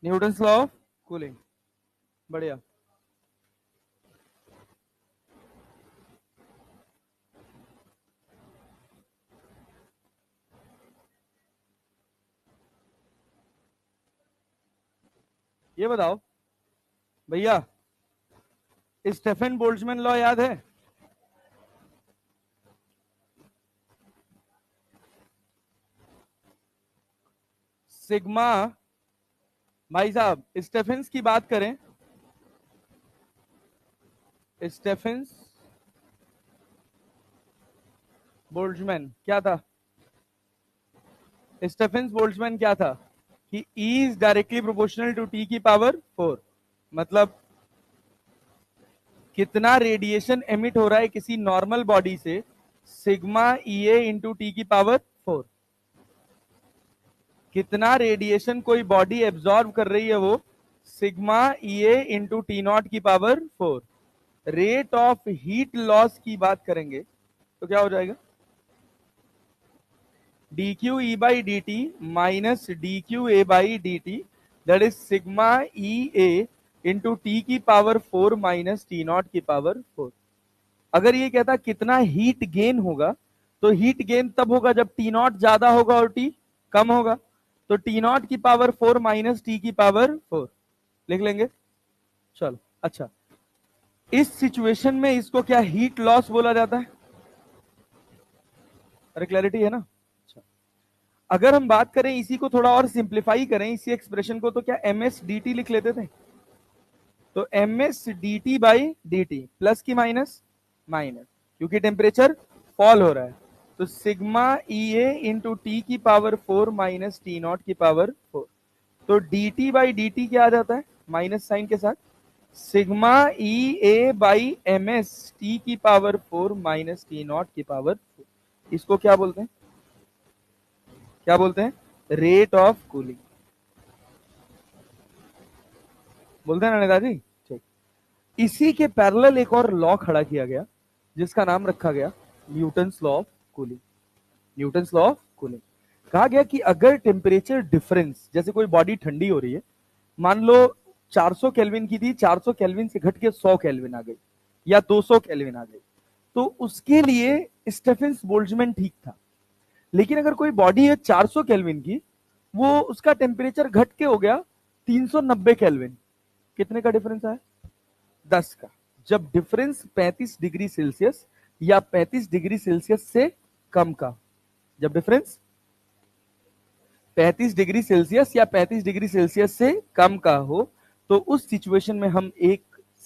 Newton's law of cooling. बढ़िया। ये बताओ भैया, स्टेफन बोल्ट्जमैन लॉ याद है? सिग्मा, भाई साहब स्टेफेंस की बात करें, स्टेफेंस बोल्ट्जमैन क्या था? स्टेफेंस बोल्ट्जमैन क्या था कि E is directly proportional to T की पावर 4। मतलब कितना रेडिएशन एमिट हो रहा है किसी नॉर्मल बॉडी से, सिग्मा EA इंटू टी की पावर 4। कितना रेडिएशन कोई बॉडी एब्जॉर्ब कर रही है वो, sigma EA into T not की power 4। Rate of heat loss की बात करेंगे तो क्या हो जाएगा? dq E by dt minus dq A by dt, that is sigma EA into T की पावर 4 माइनस टी नॉट की पावर 4। अगर ये कहता कितना हीट गेन होगा, तो हीट गेन तब होगा जब टी नॉट ज्यादा होगा और टी कम होगा। तो टी नॉट की पावर 4 माइनस टी की पावर 4 लिख लेंगे। चलो अच्छा, इस सिचुएशन में इसको क्या हीट लॉस बोला जाता है? अरे क्लैरिटी है ना? अच्छा, अगर हम बात करें इसी को थोड़ा और सिंप्लीफाई करें इसी एक्सप्रेशन को, तो क्या एम एस डी टी लिख लेते थे? तो M S D T by D T, plus की माइनस माइनस, क्योंकि टेम्परेचर फॉल हो रहा है। तो sigma E A into T की पावर 4 माइनस टी नॉट की पावर 4। तो D T by D T क्या आ जाता है माइनस साइन के साथ, sigma E A by M S T की पावर 4 माइनस टी नॉट की पावर 4। इसको क्या बोलते हैं? क्या बोलते हैं? रेट ऑफ कूलिंग बोलते हैं ना नेताजी। ठीक, इसी के पैरेलल एक और लॉ खड़ा किया गया जिसका नाम रखा गया Newton's law of cooling. Newton's law of cooling, कहा गया कि अगर टेम्परेचर डिफरेंस, जैसे कोई बॉडी ठंडी हो रही है, मान लो 400 केल्विन की थी, 400 केल्विन से घट के 100 केल्विन आ गई या 200 केल्विन आ गई, तो उसके लिए स्टेफेंस बोल्ट्जमैन ठीक था। लेकिन अगर कोई बॉडी है 400 केल्विन की, वो उसका टेम्परेचर घट के हो गया 390 केल्विन, कितने का डिफरेंस आया? 10 का। जब डिफरेंस 35 डिग्री सेल्सियस या 35 डिग्री सेल्सियस से कम का, जब डिफरेंस 35 डिग्री सेल्सियस या 35 डिग्री सेल्सियस से कम का हो, तो उस सिचुएशन में हम एक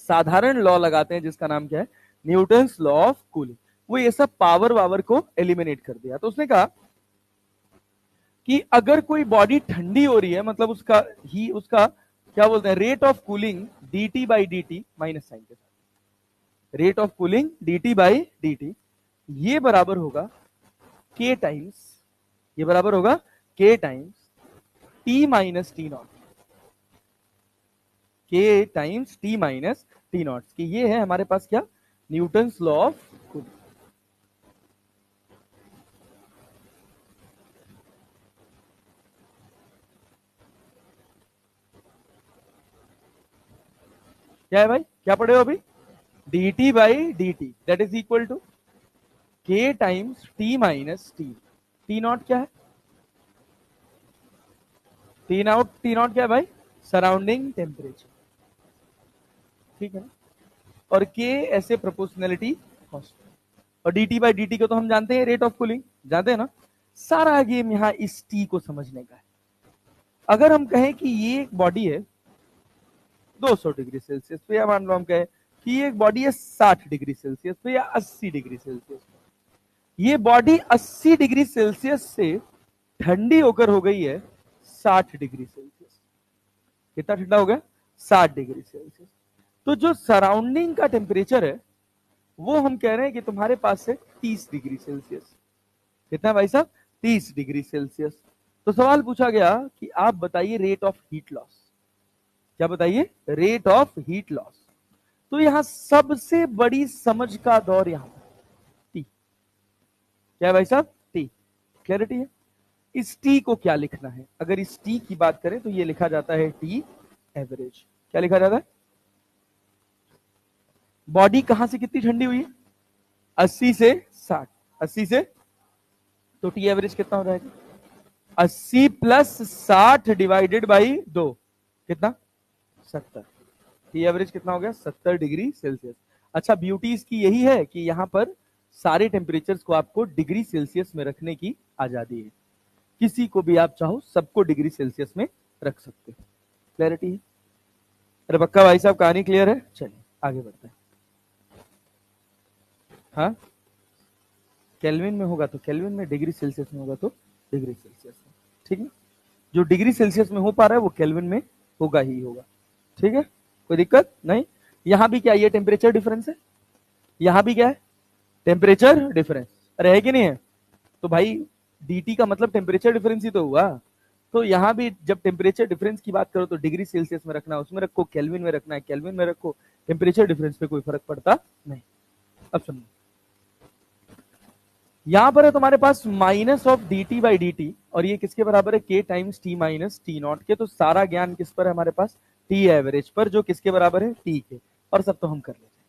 साधारण लॉ लगाते हैं जिसका नाम क्या है? Newton's law of cooling. वो ये सब पावर वावर को एलिमिनेट कर दिया। तो उसने कहा कि अगर कोई बॉडी ठंडी हो रही है, मतलब उसका क्या बोलते हैं, rate of cooling dt by D T minus sign के साथ, rate of cooling dt by D T, ये बराबर होगा k टाइम्स, ये बराबर होगा k times t minus T nought, k times t minus T nought. कि ये है हमारे पास क्या? Newton's law of cooling. क्या है भाई, क्या पढ़े हो अभी? dt by D T that is equal to k times t minus T. T not क्या है? टी नॉट क्या है भाई? सराउंडिंग टेम्परेचर, ठीक है ना? और k ऐसे प्रोपोर्शनलिटी कांस्टेंट, और dt बाई डी टी को तो हम जानते हैं रेट ऑफ कूलिंग, जानते हैं ना? सारा गेम यहाँ इस t को समझने का है। अगर हम कहें कि ये एक बॉडी है 200 डिग्री सेल्सियस पे, या मान लो हम कहें कि ये एक बॉडी है 60 डिग्री सेल्सियस पे या 80 डिग्री सेल्सियस पे, ये बॉडी 80 डिग्री सेल्सियस से ठंडी होकर हो गई है 60 डिग्री सेल्सियस। कितना ठंडा हो गया? 60 डिग्री सेल्सियस। तो जो सराउंडिंग का टेम्परेचर है वो हम कह रहे हैं कि तुम्हारे पास है 30 डिग्री सेल्सियस। कितना भाई साहब? 30 डिग्री सेल्सियस। तो सवाल पूछा गया कि आप बताइए रेट ऑफ हीट लॉस। क्या बताइए? Rate of heat loss. तो यहां सबसे बड़ी समझ का दौर यहां टी। क्या है भाई साहब? टी। क्लैरिटी है? इस टी को क्या लिखना है? अगर इस टी की बात करें तो ये लिखा जाता है टी एवरेज। क्या लिखा जाता है? बॉडी कहां से कितनी ठंडी हुई है? 80 से 60। 80 से, तो टी एवरेज कितना हो जाएगा? 80 प्लस 60 डिवाइडेड बाई 2, कितना? 70। टी एवरेज कितना हो गया? 70 डिग्री सेल्सियस। अच्छा, ब्यूटी इसकी यही है कि यहां पर सारे टेम्परेचर्स को आपको डिग्री सेल्सियस में रखने की आजादी है। किसी को भी आप चाहो सबको डिग्री सेल्सियस में रख सकते हो। क्लैरिटी है? अरे पक्का भाई साहब, कहानी क्लियर है? चलिए आगे बढ़ते हैं। हाँ, केल्विन में होगा तो केल्विन में, डिग्री सेल्सियस में होगा तो डिग्री सेल्सियस में। ठीक है, जो डिग्री सेल्सियस में हो पा रहा है वो केल्विन में होगा ही होगा। ठीक है, कोई दिक्कत नहीं। यहां भी क्या ये टेम्परेचर डिफरेंस है? यहां भी क्या है? Temperature difference. अरे है कि नहीं है? तो भाई डीटी का मतलब टेम्परेचर डिफरेंस ही तो हुआ। तो यहां भी जब टेम्परेचर डिफरेंस की बात करो तो डिग्री सेल्सियस में रखना, उसमें रखो, केल्विन में रखना है, केल्विन में रखो, टेम्परेचर डिफरेंस पे कोई फर्क पड़ता नहीं। अब सुनिए, यहां पर है तुम्हारे पास minus of D T by D T, और ये किसके बराबर है? K times T minus T not के। तो सारा ज्ञान किस पर है हमारे पास? टी एवरेज पर, जो किसके बराबर है? टी के। और सब तो हम कर लेते हैं।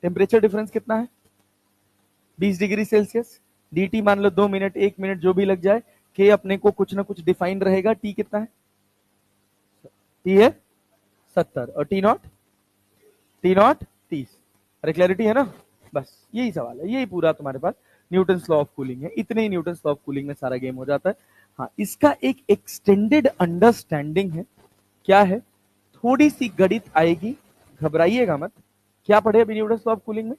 टेम्परेचर डिफरेंस कितना है? 20 डिग्री सेल्सियस। डी टी मान लो 2 मिनट, 1 मिनट, जो भी लग जाए। के अपने को कुछ ना कुछ डिफाइन रहेगा। टी कितना है? टी है 70, और टी नॉट? T not 30। अरे क्लैरिटी है ना? बस यही सवाल है, यही पूरा तुम्हारे पास न्यूटन्स लॉ ऑफ कूलिंग है। इतने ही न्यूटन्स लॉ ऑफ कूलिंग में सारा गेम हो जाता है। हाँ, इसका एक एक्सटेंडेड अंडरस्टैंडिंग है। क्या है? थोड़ी सी गणित आएगी, घबराइएगा मत। क्या पढ़े अभी न्यूटन्स लॉ ऑफ कूलिंग में?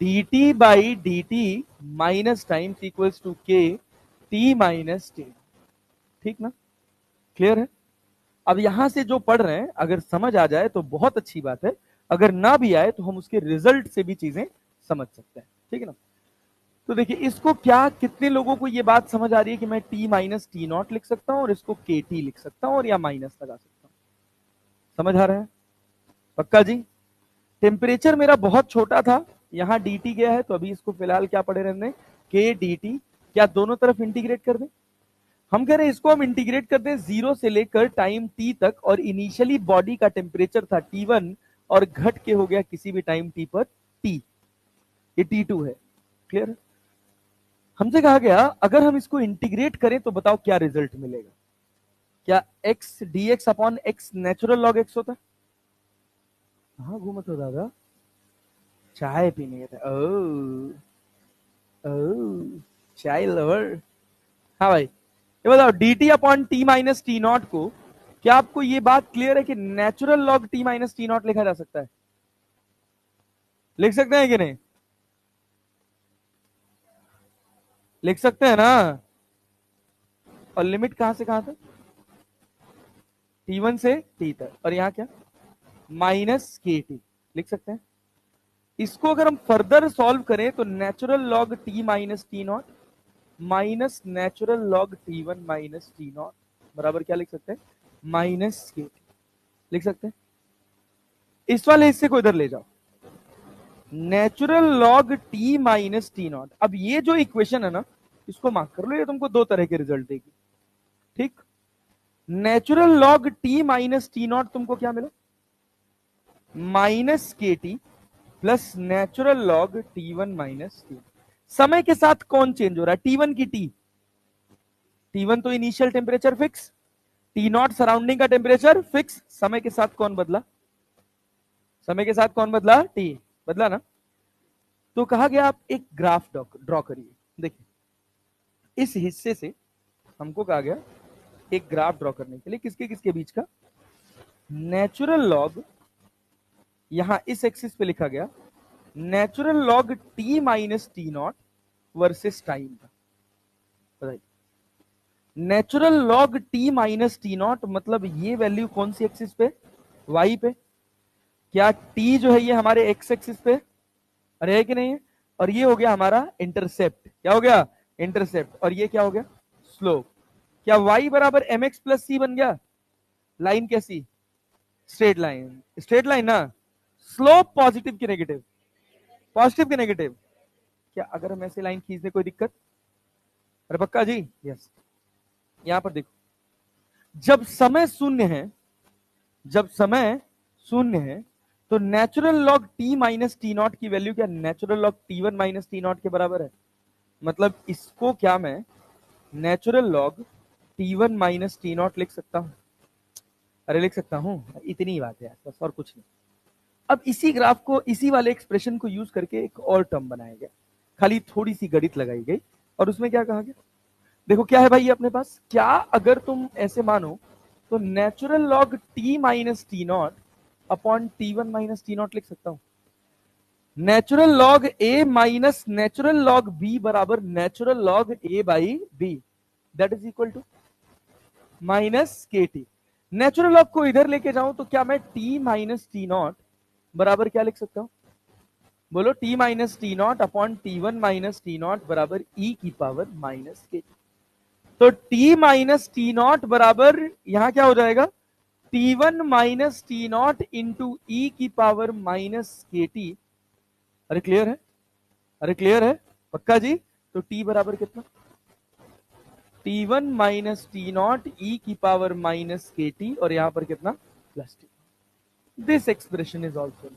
dt by dt minus times equals to K T minus T. ठीक ना? क्लियर है? अब यहां से जो पढ़ रहे हैं, अगर समझ आ जाए तो बहुत अच्छी बात है, अगर ना भी आए तो हम उसके रिजल्ट से भी चीजें समझ सकते हैं। ठीक है ना? तो देखिए, इसको क्या, कितने लोगों को ये बात समझ आ रही है कि मैं टी माइनस टी नॉट लिख सकता हूं और इसको के टी लिख सकता हूं और या माइनस लगा सकता हूं? समझ आ रहा है? पक्का जी? टेम्परेचर मेरा बहुत छोटा था, यहां dt गया है, तो अभी इसको फिलहाल क्या पढ़े रहने? के dt। क्या दोनों तरफ इंटीग्रेट कर दें? हम कह रहे हैं इसको हम इंटीग्रेट कर दें 0 से लेकर टाइम t तक, और इनिशियली बॉडी का टेम्परेचर था T1 और घट के हो गया किसी भी टाइम t पर T, ये T2 है। क्लियर? हमसे कहा गया अगर हम इसको इंटीग्रेट करें तो बताओ क्या रिजल्ट मिलेगा? क्या x dx upon x natural log x होता है? हाँ, घूमत हो दादा, चाय पीने गया था। ओ, चाय लवर। हाँ भाई, ये बताओ dt upon T minus T not को, क्या आपको ये बात क्लियर है कि natural log T minus T not लिखा जा सकता है? लिख सकते हैं कि नहीं? लिख सकते हैं ना? और लिमिट कहां से कहां तक? t1 से t तक, और यहां क्या? Minus K T. लिख सकते हैं। इसको अगर हम फर्दर सॉल्व करें तो natural log T minus T not minus natural log T one minus T not बराबर क्या लिख सकते हैं? Minus K T. लिख सकते हैं। इस वाले हिस्से को इधर ले जाओ, natural log T minus T not. अब ये जो इक्वेशन है ना, इसको मार्क कर लो, ये तुमको दो तरह के रिजल्ट देगी। ठीक? Natural log T minus T not तुमको क्या मिला? Minus K T plus natural log टी1 माइनस टी। समय के साथ कौन चेंज हो रहा है? टी1 की टी? टी1 तो initial temperature fix, T not surrounding का टेम्परेचर फिक्स। समय के साथ कौन बदला? समय के साथ कौन बदला? टी बदला ना? तो कहा गया आप एक ग्राफ ड्रॉ करिए। देखिए, इस हिस्से से हमको कहा गया एक ग्राफ ड्रॉ करने के लिए, किसके किसके बीच का? नेचुरल लॉग, यहां इस एक्सिस पे लिखा गया natural log T minus T not versus time का। बताइए, natural log T minus T not मतलब ये वैल्यू कौन सी एक्सिस पे? वाई पे। क्या टी जो है ये हमारे एक्स एक्सिस पे? अरे है कि नहीं है? और ये हो गया हमारा इंटरसेप्ट। क्या हो गया? इंटरसेप्ट। और ये क्या हो गया? स्लोप। क्या y बराबर एम एक्स प्लस सी बन गया? लाइन कैसी? Straight line. स्ट्रेट लाइन ना? स्लोप पॉजिटिव की नेगेटिव? पॉजिटिव की नेगेटिव। क्या अगर हम ऐसे लाइन खींच दें कोई दिक्कत? अरे पक्का जी, यस। यहां पर देखो, जब समय शून्य है, जब समय शून्य है, तो natural log T minus T not की वैल्यू क्या natural log T one minus T not के बराबर है। मतलब इसको क्या मैं natural log T one minus T nought लिख सकता हूं। अरे लिख सकता हूं, इतनी ही बात है यार, बस और कुछ नहीं। अब इसी ग्राफ को, इसी वाले एक्सप्रेशन को यूज करके एक और टर्म बनाया गया, खाली थोड़ी सी गणित लगाई गई, और उसमें क्या कहा गया, देखो क्या है भाई ये अपने पास, क्या अगर तुम ऐसे मानो तो natural log T minus T not upon T one minus T nought लिख सकता हूं। Natural log A minus natural log B बराबर natural log A by B, that is equal to minus K T. Natural log को इधर लेके जाऊं तो क्या मैं टी माइनस टी नॉट बराबर क्या लिख सकता हूं, बोलो, T minus T not upon T one minus T not बराबर ई की पावर माइनस के टी। तो टी माइनस टी नॉट बराबर यहां क्या हो जाएगा, T one minus T not into e की पावर माइनस के टी। अरे क्लियर है, अरे क्लियर है पक्का जी। तो टी बराबर कितना, T one minus T not e की पावर माइनस के टी, और यहां पर कितना, plus T. This expression is also.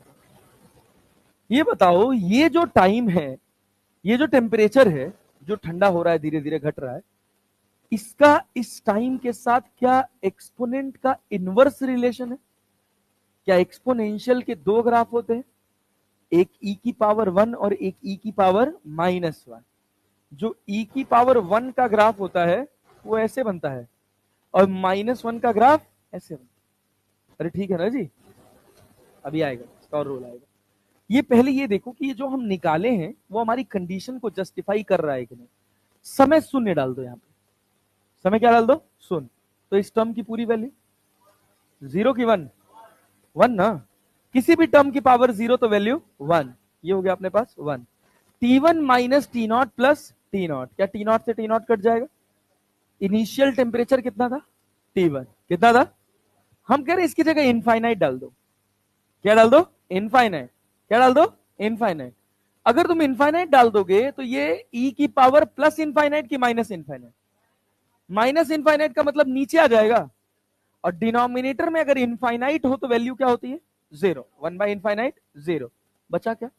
ये बताओ, ये जो टाइम है, ये जो टेम्परेचर है, जो ठंडा हो रहा है, धीरे धीरे घट रहा है, इसका इस टाइम के साथ क्या एक्सपोनेंट का इनवर्स रिलेशन है। क्या एक्सपोनेंशियल के दो ग्राफ होते हैं, एक ई की पावर वन और एक ई की पावर माइनस वन। जो ई की पावर वन का ग्राफ होता है वो ऐसे बनता है, और माइनस वन का ग्राफ ऐसे बनता है। अरे ठीक है ना जी, अभी आएगा इसका और रोल आएगा। ये पहले ये देखो कि ये जो हम निकाले हैं वो हमारी कंडीशन को जस्टिफाई कर रहा है कि नहीं। समय शून्य डाल दो, यहां पे समय क्या डाल दो, शून्य। तो इस टर्म की पूरी वैल्यू जीरो की वन, वन ना, किसी भी टर्म की पावर जीरो तो वैल्यू वन। ये हो गया अपने पास one. T one minus T not plus T not, क्या टी नॉट से टी नॉट कट जाएगा। इनिशियल टेम्परेचर कितना था, टी वन कितना था, हम कह रहे हैं इसकी जगह इनफाइनाइट डाल दो। क्या डाल दो, इनफाइनाइट। क्या डाल दो, इनफाइनाइट। अगर तुम इनफाइनाइट डाल दोगे तो ये ई की पावर प्लस इनफाइनाइट की माइनस इनफाइनाइट, माइनस इनफाइनाइट का मतलब नीचे आ जाएगा, और डिनोमिनेटर में अगर इनफाइनाइट हो तो वैल्यू क्या होती है, zero. One by infinite zero, बचा क्या।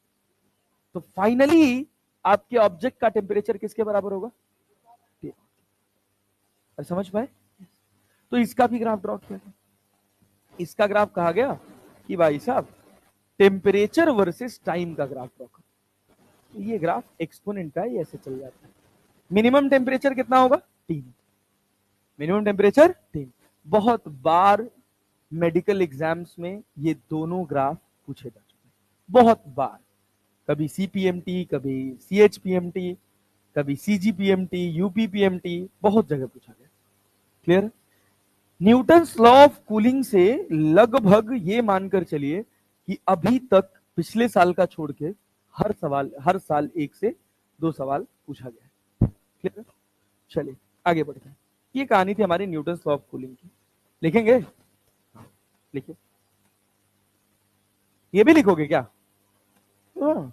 तो फाइनली आपके ऑब्जेक्ट का टेम्परेचर किसके बराबर होगा, समझ पाए। तो इसका भी ग्राफ ड्रॉ किया, इसका ग्राफ कहा गया कि भाई साहब टेम्परेचर वर्सेस टाइम का ग्राफ ड्रॉ करो। ये ग्राफ एक्सपोनेंट का, ये ऐसे चल जाता है। मिनिमम टेम्परेचर कितना होगा, टी, मिनिमम टेम्परेचर टी। बहुत बार मेडिकल एग्जाम्स में ये दोनों ग्राफ पूछे जा चुके हैं, बहुत बार। कभी सीपीएमटी, कभी सीएचपीएमटी, कभी सीजीपीएमटी, यूपीपीएमटी, बहुत जगह पूछा गया। Clear. Newton's law of cooling से लगभग ये मानकर चलिए कि अभी तक पिछले साल का छोड़ के हर सवाल, हर साल एक से दो सवाल पूछा गया है। क्लियर। चलिए आगे बढ़ते हैं। ये कहानी थी हमारी न्यूटन्स लॉ ऑफ कूलिंग की। लिखेंगे, लिखिए। ये भी लिखोगे क्या, हाँ।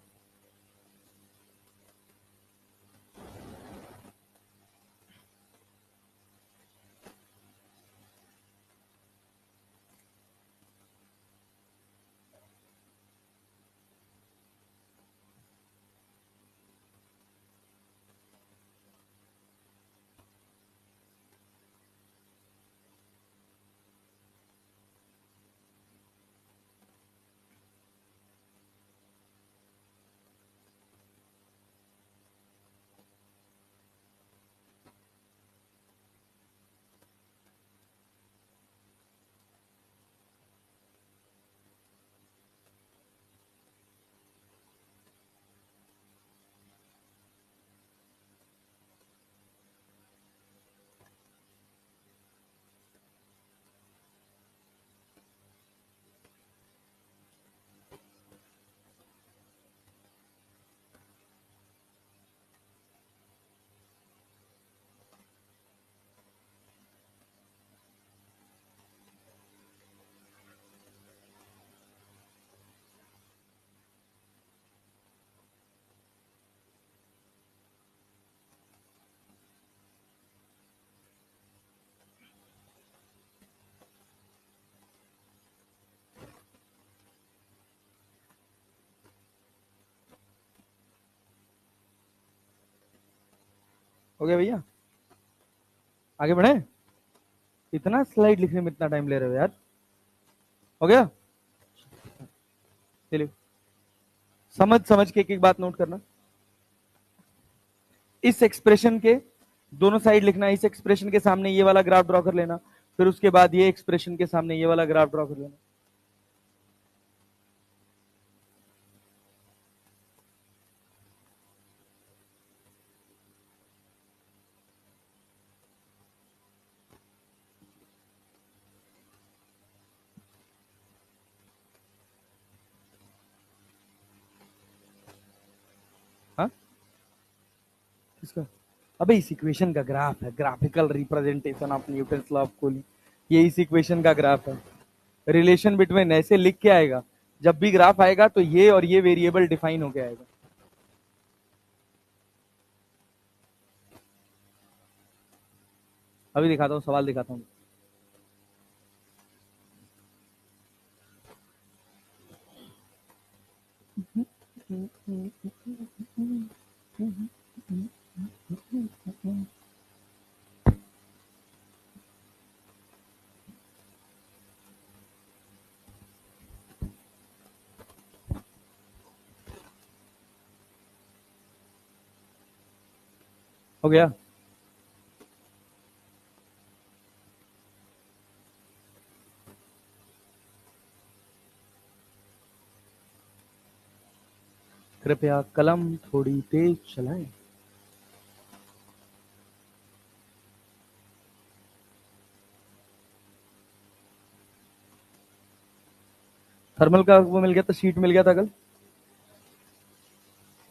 हो गया भैया, आगे बढ़े। इतना स्लाइड लिखने में इतना टाइम ले रहे हो यार। हो गया, चलिए समझ समझ के एक एक बात नोट करना। इस एक्सप्रेशन के दोनों साइड लिखना, इस एक्सप्रेशन के सामने ये वाला ग्राफ ड्रॉ कर लेना, फिर उसके बाद ये एक्सप्रेशन के सामने ये वाला ग्राफ ड्रॉ कर लेना। हाँ किसका? अबे इस इक्वेशन का ग्राफ है, graphical representation of Newton's law of cooling. ये इस इक्वेशन का ग्राफ है। रिलेशन बिटवीन ऐसे लिख के आएगा, जब भी ग्राफ आएगा तो ये और ये वेरिएबल डिफाइन होके आएगा। अभी दिखाता हूँ, सवाल दिखाता हूँ। हो गया, कृपया कलम थोड़ी तेज चलाएं। थर्मल का वो मिल गया था, शीट मिल गया था कल।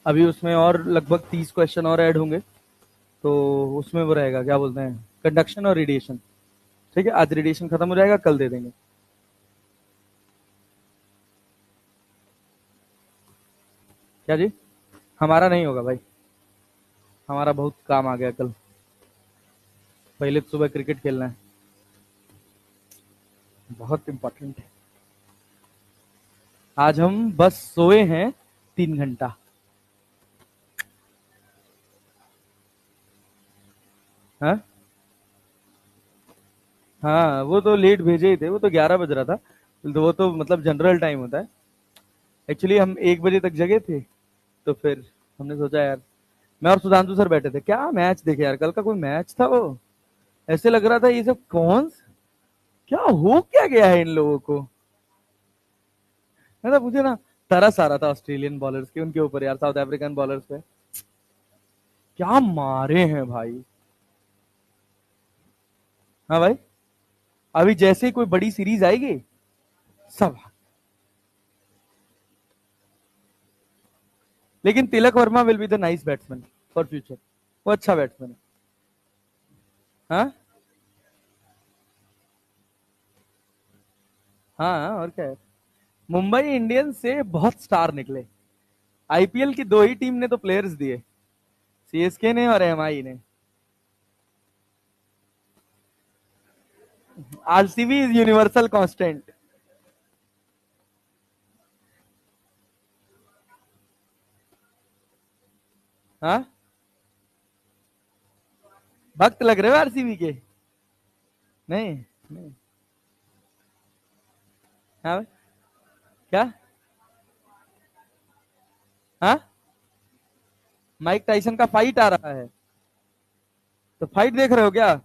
अभी उसमें और लगभग 30 क्वेश्चन और ऐड होंगे, तो उसमें वो रहेगा, क्या बोलते हैं, कंडक्शन और रेडिएशन। ठीक है, आज रेडिएशन खत्म हो जाएगा, कल दे देंगे। क्या जी? हमारा नहीं होगा भाई, हमारा बहुत काम आ गया कल। पहले तो सुबह क्रिकेट खेलना है, बहुत इंपॉर्टेंट है। आज हम बस सोए हैं 3 घंटा। हाँ हाँ, वो तो लेट भेजे ही थे, वो तो 11 बज रहा था, तो वो तो मतलब जनरल टाइम होता है। एक्चुअली हम 1 बजे तक जगे थे, तो फिर हमने सोचा यार, मैं और सुधांशु सर बैठे थे, क्या मैच देखे यार, कल का कोई मैच था वो। ऐसे लग रहा था ये सब कौन, क्या हो क्या गया है इन लोगों को। मतलब मुझे ना तरस आ रहा था ऑस्ट्रेलियन बॉलर्स के, उनके ऊपर यार, साउथ अफ्रीकन बॉलर्स पे, क्या मारे हैं भाई। हाँ भाई, अभी जैसे ही कोई बड़ी सीरीज आएगी सब। लेकिन Tilak Varma will be the nice batsman for future, वो अच्छा बैट्समैन है। हाँ हाँ, और क्या है। मुंबई इंडियंस से बहुत स्टार निकले, आईपीएल की दो ही टीम ने तो प्लेयर्स दिए, सीएसके ने और एमआई ने। RCB is universal constant. हाँ, भक्त लग रहे हो आरसीबी के? नहीं नहीं। हाँ भाई, क्या? हाँ, माइक टाइसन का फाइट आ रहा है, तो फाइट देख रहे हो क्या?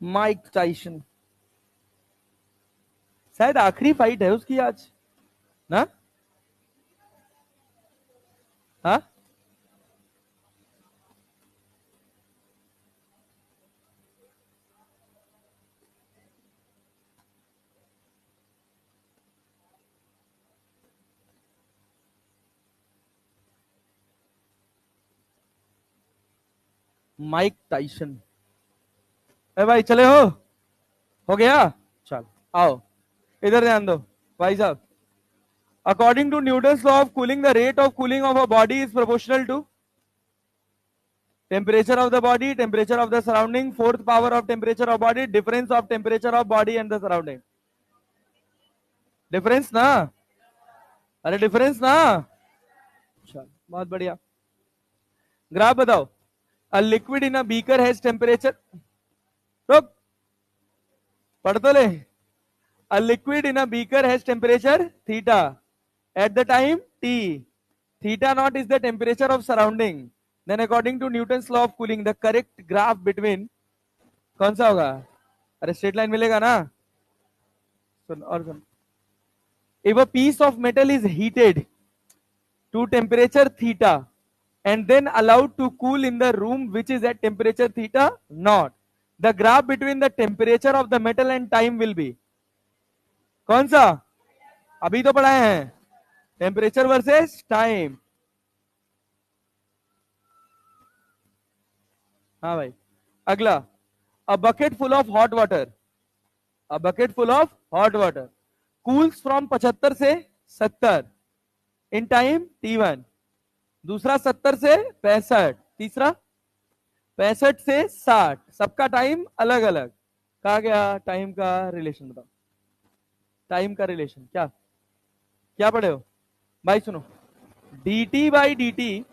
माइक टाइसन शायद आखिरी फाइट है उसकी आज ना। हाँ, माइक टाइसन। अरे भाई चले हो गया, चल आओ, इधर ध्यान दो भाई साहब। According to Newton's law of cooling, the rate of cooling of a body is proportional to, temperature of the body, temperature of the surrounding, fourth power of temperature of body, difference of temperature of body and the surrounding. Difference ना, अरे difference ना, चलो बहुत बढ़िया। Graph बताओ। A liquid in a beaker has temperature, रुक पढ़ तो ले। A liquid in a beaker has temperature theta at the time T, theta naught is the temperature of surrounding, then according to Newton's law of cooling the correct graph between कौन सा होगा? अरे straight line मिलेगा ना, सुन और सुन। if a piece of metal is heated to temperature theta and then allowed to cool in the room which is at temperature theta naught, the graph between the temperature of the metal and time will be कौन सा? अभी तो पढ़ाए हैं, temperature versus time. हाँ भाई, अगला। A bucket full of hot water, a bucket full of hot water cools from 75 से 70 इन टाइम t1, दूसरा 70 से 65, तीसरा 65 से 60, सबका टाइम अलग अलग। कहा गया टाइम का रिलेशन बताओ, टाइम का रिलेशन क्या क्या पढ़े हो भाई? सुनो, dt by dt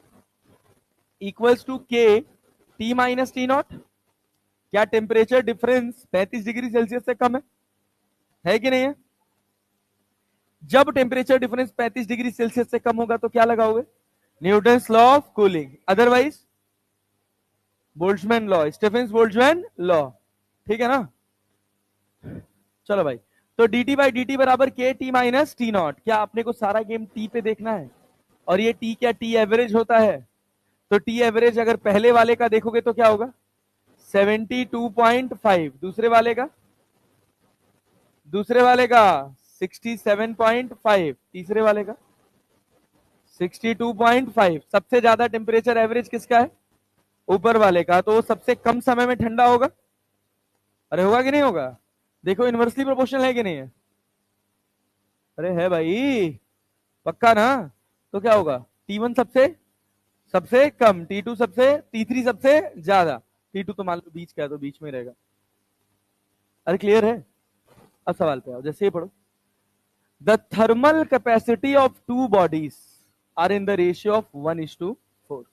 equals to k t minus T not. क्या टेम्परेचर डिफरेंस 35 डिग्री सेल्सियस से कम है कि नहीं है? जब टेम्परेचर डिफरेंस 35 डिग्री सेल्सियस से कम होगा तो क्या लगाओगे? Newton's law of cooling, otherwise Boltzmann law, Stefan's Boltzmann law. ठीक है ना? चलो भाई, तो dt बाई dt बराबर के टी माइनस टी नॉट। क्या आपने को सारा गेम टी पे देखना है? और ये टी क्या टी एवरेज होता है? तो टी एवरेज अगर पहले वाले का देखोगे तो क्या होगा? 72.5, दूसरे वाले का 67.5, तीसरे वाले का 62.5। सबसे ज्यादा टेम्परेचर एवरेज किसका है? ऊपर वाले का। तो सबसे कम समय में ठंडा होगा। अरे होगा कि नहीं होगा? देखो इनवर्सली प्रोपोर्शनल है कि नहीं है? अरे है भाई, पक्का ना? तो क्या होगा? T1 सबसे सबसे कम, T2 सबसे, T3 सबसे ज्यादा, T2 तो मान लो बीच का है तो बीच में रहेगा। अरे क्लियर है? अब सवाल पे आओ, जैसे ये पढ़ो। The thermal capacity of two bodies are in the ratio of 1:4।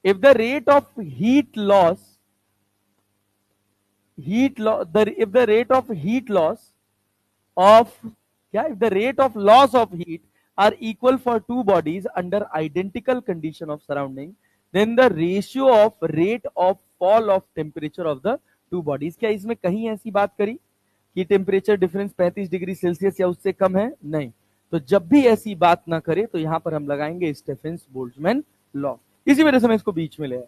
If the rate of heat loss if the rate of heat loss of if the rate of loss of heat are equal for two bodies under identical condition of surrounding, then the ratio of rate of fall of temperature of the two bodies। क्या इसमें कहीं ऐसी बात करी कि temperature difference 35 degree Celsius या उससे कम है? नहीं। तो जब भी ऐसी बात ना करे तो यहां पर हम लगाएंगे स्टीफेंस बोल्ट्जमैन लॉ। इसी वजह से मैं इसको बीच में ले आया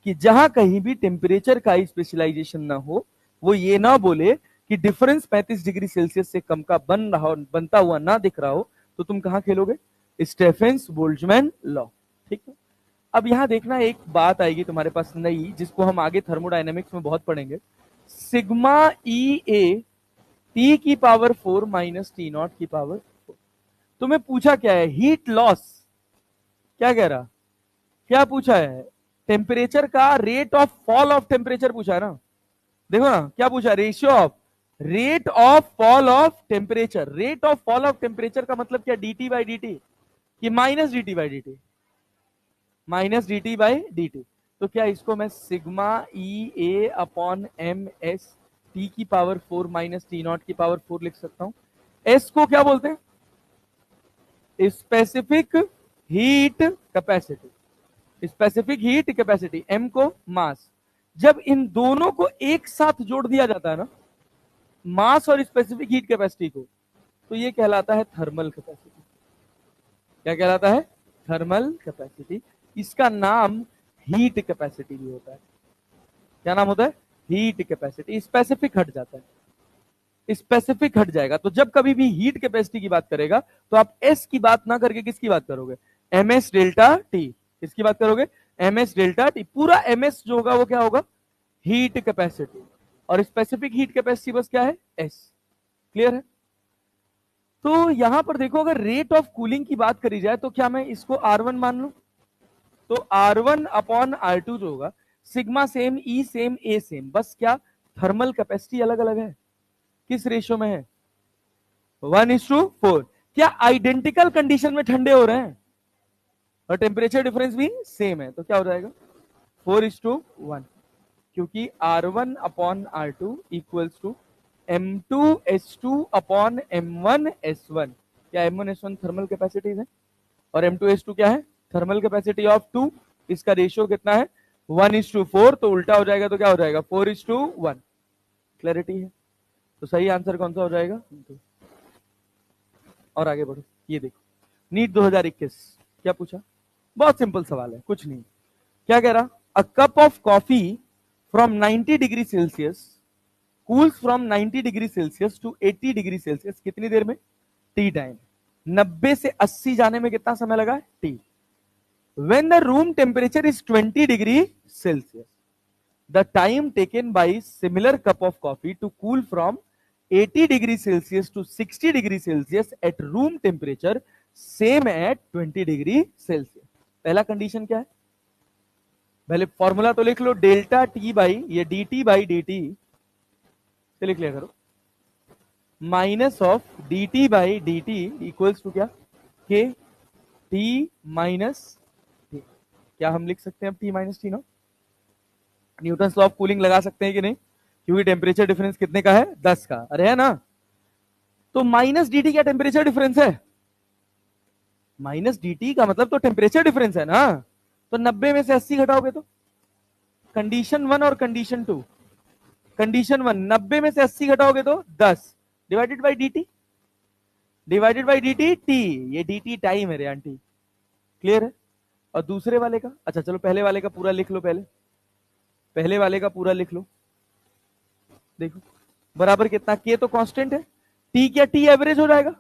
कि जहां कहीं भी टेम्परेचर का स्पेशलाइजेशन ना हो, वो ये ना बोले कि डिफरेंस 35 डिग्री सेल्सियस से कम का बनता हुआ ना दिख रहा हो, तो तुम कहां खेलोगे? Stefan's Boltzmann law. ठीक है? अब यहां देखना, एक बात आएगी तुम्हारे पास नई, जिसको हम आगे थर्मोडायनेमिक्स में बहुत पढ़ेंगे। सिग्मा ई ए टी की पावर 4 माइनस टी नॉट की पावर 4। तुम्हें पूछा क्या है? Heat loss. क्या कह रहा? क्या पूछा है? टेम्परेचर का rate of fall of temperature पूछा है ना। देखो ना क्या पूछा, ratio of rate of fall of temperature. Rate of fall of temperature का मतलब क्या? dt बाई dt कि minus dt by dt? Minus dt by dt। तो क्या इसको मैं sigma E A upon M S T की पावर 4 माइनस टी नॉट की पावर 4 लिख सकता हूं। एस को क्या बोलते हैं? Specific heat capacity, specific heat capacity, M को मास। जब इन दोनों को एक साथ जोड़ दिया जाता है ना, मास और स्पेसिफिक हीट कैपेसिटी को, तो ये कहलाता है थर्मल कैपेसिटी। क्या कहलाता है? Thermal capacity. इसका नाम हीट कैपेसिटी भी होता है। क्या नाम होता है? Heat capacity. स्पेसिफिक हट जाता है, स्पेसिफिक हट जाएगा। तो जब कभी भी हीट कैपेसिटी की बात करेगा तो आप एस की बात ना करके किसकी बात करोगे? M S delta T. किसकी बात करोगे? M S delta T. पूरा एम एस जो होगा वो क्या होगा? Heat capacity. और स्पेसिफिक हीट कैपेसिटी बस क्या है? एस। क्लियर है? तो यहां पर देखो, अगर रेट ऑफ कूलिंग की बात करी जाए तो क्या मैं इसको R1 मान लू? तो R1 अपॉन R2 जो होगा, सिग्मा सेम, ई सेम, ए सेम, बस क्या थर्मल कैपेसिटी अलग अलग है। किस रेशियो में है? 1:4। क्या आइडेंटिकल कंडीशन में ठंडे हो रहे हैं और टेम्परेचर डिफरेंस भी सेम है, तो क्या हो जाएगा 4:1, क्योंकि R1 upon R2 equals to M2S2 upon M1S1। क्या M1S1 थर्मल कैपेसिटीज है और M2S2 क्या है? Thermal capacity of 2। इसका रेशियो कितना है? 1:4, तो उल्टा हो जाएगा, तो क्या हो जाएगा 4:1। क्लैरिटी है? तो सही आंसर कौन सा हो जाएगा? और आगे बढ़ो, ये देखो नीट 2021 क्या पूछा, बहुत सिंपल सवाल है, कुछ नहीं। क्या कह रहा? A cup of coffee from 90 degree Celsius cools from 90 degree Celsius to 80 degree Celsius, कितनी देर में? T time. 90 से 80 जाने में कितना समय लगा? T. When the room temperature is 20 degree Celsius, the time taken by similar cup of coffee to cool from 80 degree Celsius to 60 degree Celsius at room temperature same at 20 degree Celsius। पहला condition क्या है? पहले formula तो लिख लो, delta T by ये D T by D T से लिख लिया करो, minus of D T by D T equals to क्या? K T minus T. क्या हम लिख सकते हैं अब टी माइनस टी ना? न्यूटन लॉ ऑफ कूलिंग लगा सकते हैं कि नहीं? क्योंकि टेम्परेचर डिफरेंस कितने का है? 10 का। अरे है ना? तो माइनस डी टी क्या टेम्परेचर डिफरेंस है? माइनस डी टी का मतलब तो टेम्परेचर डिफरेंस है ना। तो 90 में से 80 घटाओगे तो कंडीशन 1 और कंडीशन 2, कंडीशन 1 90 में से 80 घटाओगे तो 10 divided by D T, divided by D T T, ये डी टी टाइम है रे आंटी। क्लियर है? और दूसरे वाले का, अच्छा चलो पहले वाले का पूरा लिख लो, पहले पहले वाले का पूरा लिख लो। देखो बराबर कितना, के तो कांस्टेंट है, टी क्या टी एवरेज हो जाएगा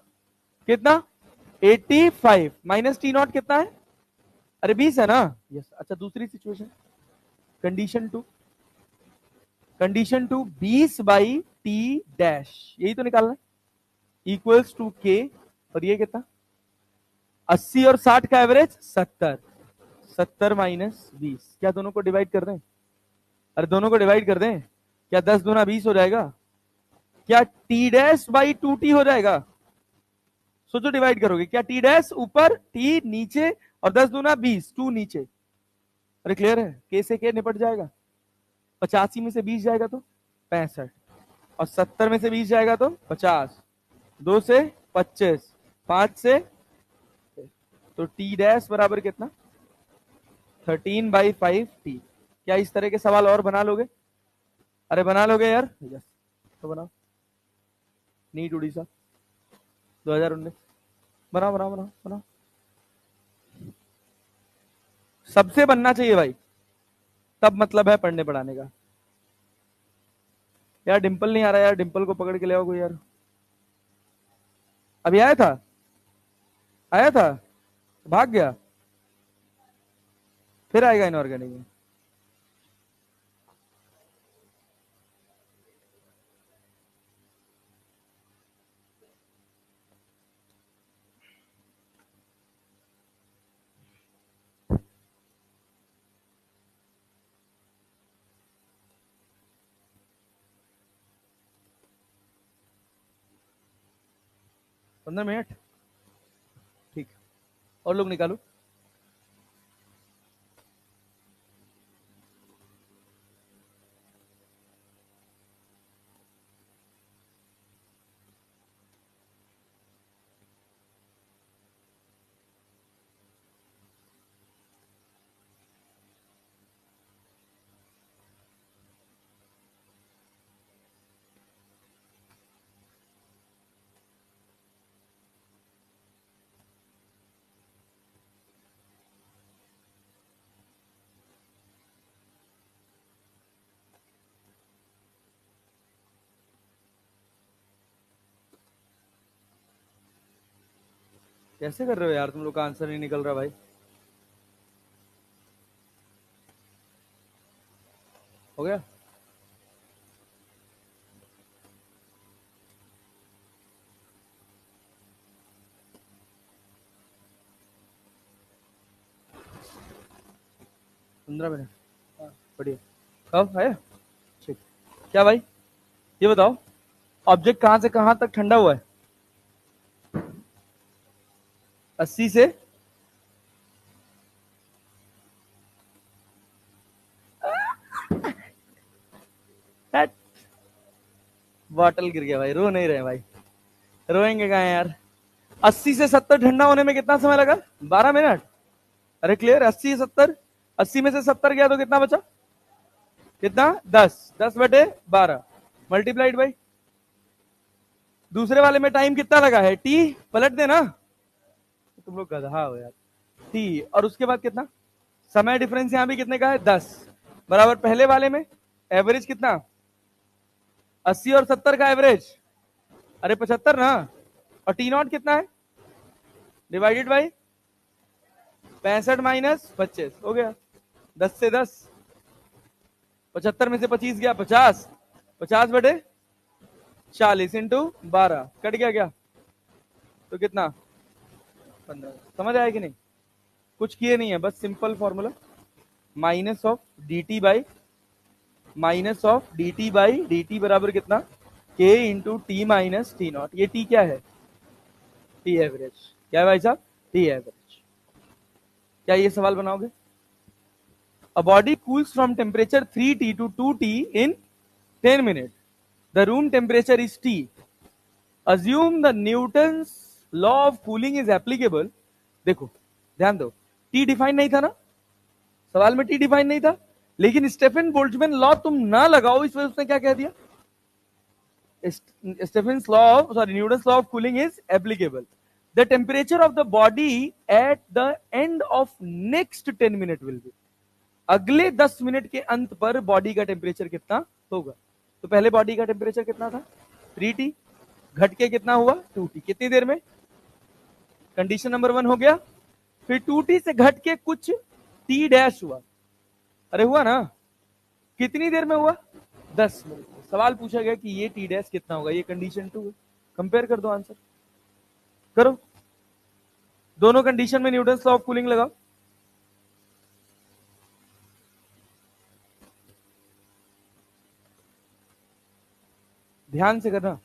कितना? 85 माइनस टी नॉट कितना है? अरे 20 है ना? यस। अच्छा दूसरी situation, condition 2, condition 2 20 by T dash, यही तो निकालना है, इक्वल्स टू के, और ये कितना? 80 और 60 का एवरेज 70, 70 माइनस 20, क्या दोनों को डिवाइड कर दें? अरे दोनों को डिवाइड कर दें, क्या 10 दूना 20 हो जाएगा? क्या टी डैश बाई 2t हो जाएगा? सोचो डिवाइड करोगे, क्या टी डैश ऊपर टी नीचे और 10 दूना 20, 2 नीचे। अरे क्लियर है? के से के निपट जाएगा, 85 में से 20 जाएगा तो 65, और 70 में से 20 जाएगा तो 50, 2 से 25, 5 से, तो टी डैश बराबर कितना? 13/5t। क्या इस तरह के सवाल और बना लोगे? अरे बना लोगे यार? यस, तो बनाओ। नीट उड़ीसा 2019, बनाओ बनाओ बनाओ बनाओ, सबसे बनना चाहिए भाई, तब मतलब है पढ़ने पढ़ाने का। यार डिंपल नहीं आ रहा यार, डिंपल को पकड़ के ले आओ कोई यार। अभी आया था, आया था, भाग गया, फिर आएगा इनऑर्गेनिक में। पंद्रह मिनट ठीक, और लोग निकालो। कैसे कर रहे हो यार, तुम लोग का आंसर नहीं निकल रहा भाई। हो गया? 15 मिनट, हाँ, बढ़िया। कब है? ठीक। क्या भाई, ये बताओ, ऑब्जेक्ट कहां से कहां तक ठंडा हुआ है? 80 से बॉटल गिर गया भाई, रो नहीं रहे भाई, रोएंगे कहाँ यार। 80 से 70 ठंडा होने में कितना समय लगा? 12 मिनट। अरे क्लियर, 80 से 70, 80 में से 70 गया तो कितना बचा? कितना? 10 बटे 12 मल्टीप्लाइड बाई, दूसरे वाले में टाइम कितना लगा है? टी, पलट देना, तुम लोग गधा हो यार। टी, और उसके बाद कितना समय डिफरेंस यहां भी कितने का है? 10 बराबर पहले वाले में एवरेज कितना? 80 और 70 का एवरेज, अरे 75 ना, और टी नॉट कितना है? डिवाइडेड बाई 65 माइनस 25 हो गया 10 से 10, 75 में से 25 गया 50, 50/40 इंटू 12 कट गया क्या? तो कितना? 15। समझ आया कि नहीं? कुछ किए नहीं है, बस simple formula, minus of D T by D T बराबर कितना? के into T minus T not. ये टी क्या है? T average. क्या है भाई साहब? T average. क्या ये सवाल बनाओगे? A body cools from temperature 3T to 2T in 10 minutes. The room temperature is T. Assume the Newton's law of cooling is applicable. देखो ध्यान दो, T डिफाइन नहीं था ना, सवाल में T डिफाइन नहीं था, लेकिन स्टेफन बोल्ट्जमैन लॉ तुम ना लगाओ, इस वजह से उसने क्या कह दिया? Stephen's law of, sorry, Newton's law of cooling is applicable. The temperature of the body at the end of next 10 minutes will be. अगले 10 मिनट के अंत पर बॉडी का टेम्परेचर कितना होगा? तो पहले बॉडी का टेम्परेचर कितना था? 3T, घट के कितना हुआ? 2T। कितनी देर में? कंडीशन नंबर 1 हो गया, फिर 2T से घट के कुछ T डैश हुआ, अरे हुआ ना, कितनी देर में हुआ? 10 मिनट। सवाल पूछा गया कि ये टी डैश कितना होगा, ये कंडीशन 2 है, कंपेयर कर दो, आंसर करो, दोनों कंडीशन में न्यूटन लॉ ऑफ कूलिंग लगाओ। ध्यान से करना,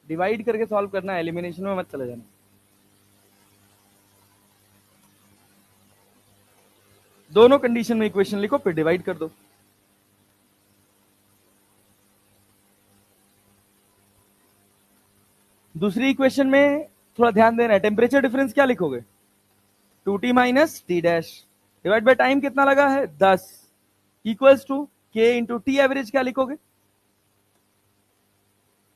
डिवाइड करके सॉल्व करना, एलिमिनेशन में मत चले जाना। दोनों कंडीशन में इक्वेशन लिखो, फिर डिवाइड कर दो। दूसरी इक्वेशन में थोड़ा ध्यान देना है, टेम्परेचर डिफरेंस क्या लिखोगे? 2T minus T dash divide by time कितना लगा है? 10 इक्वल्स टू के इंटू टी एवरेज क्या लिखोगे?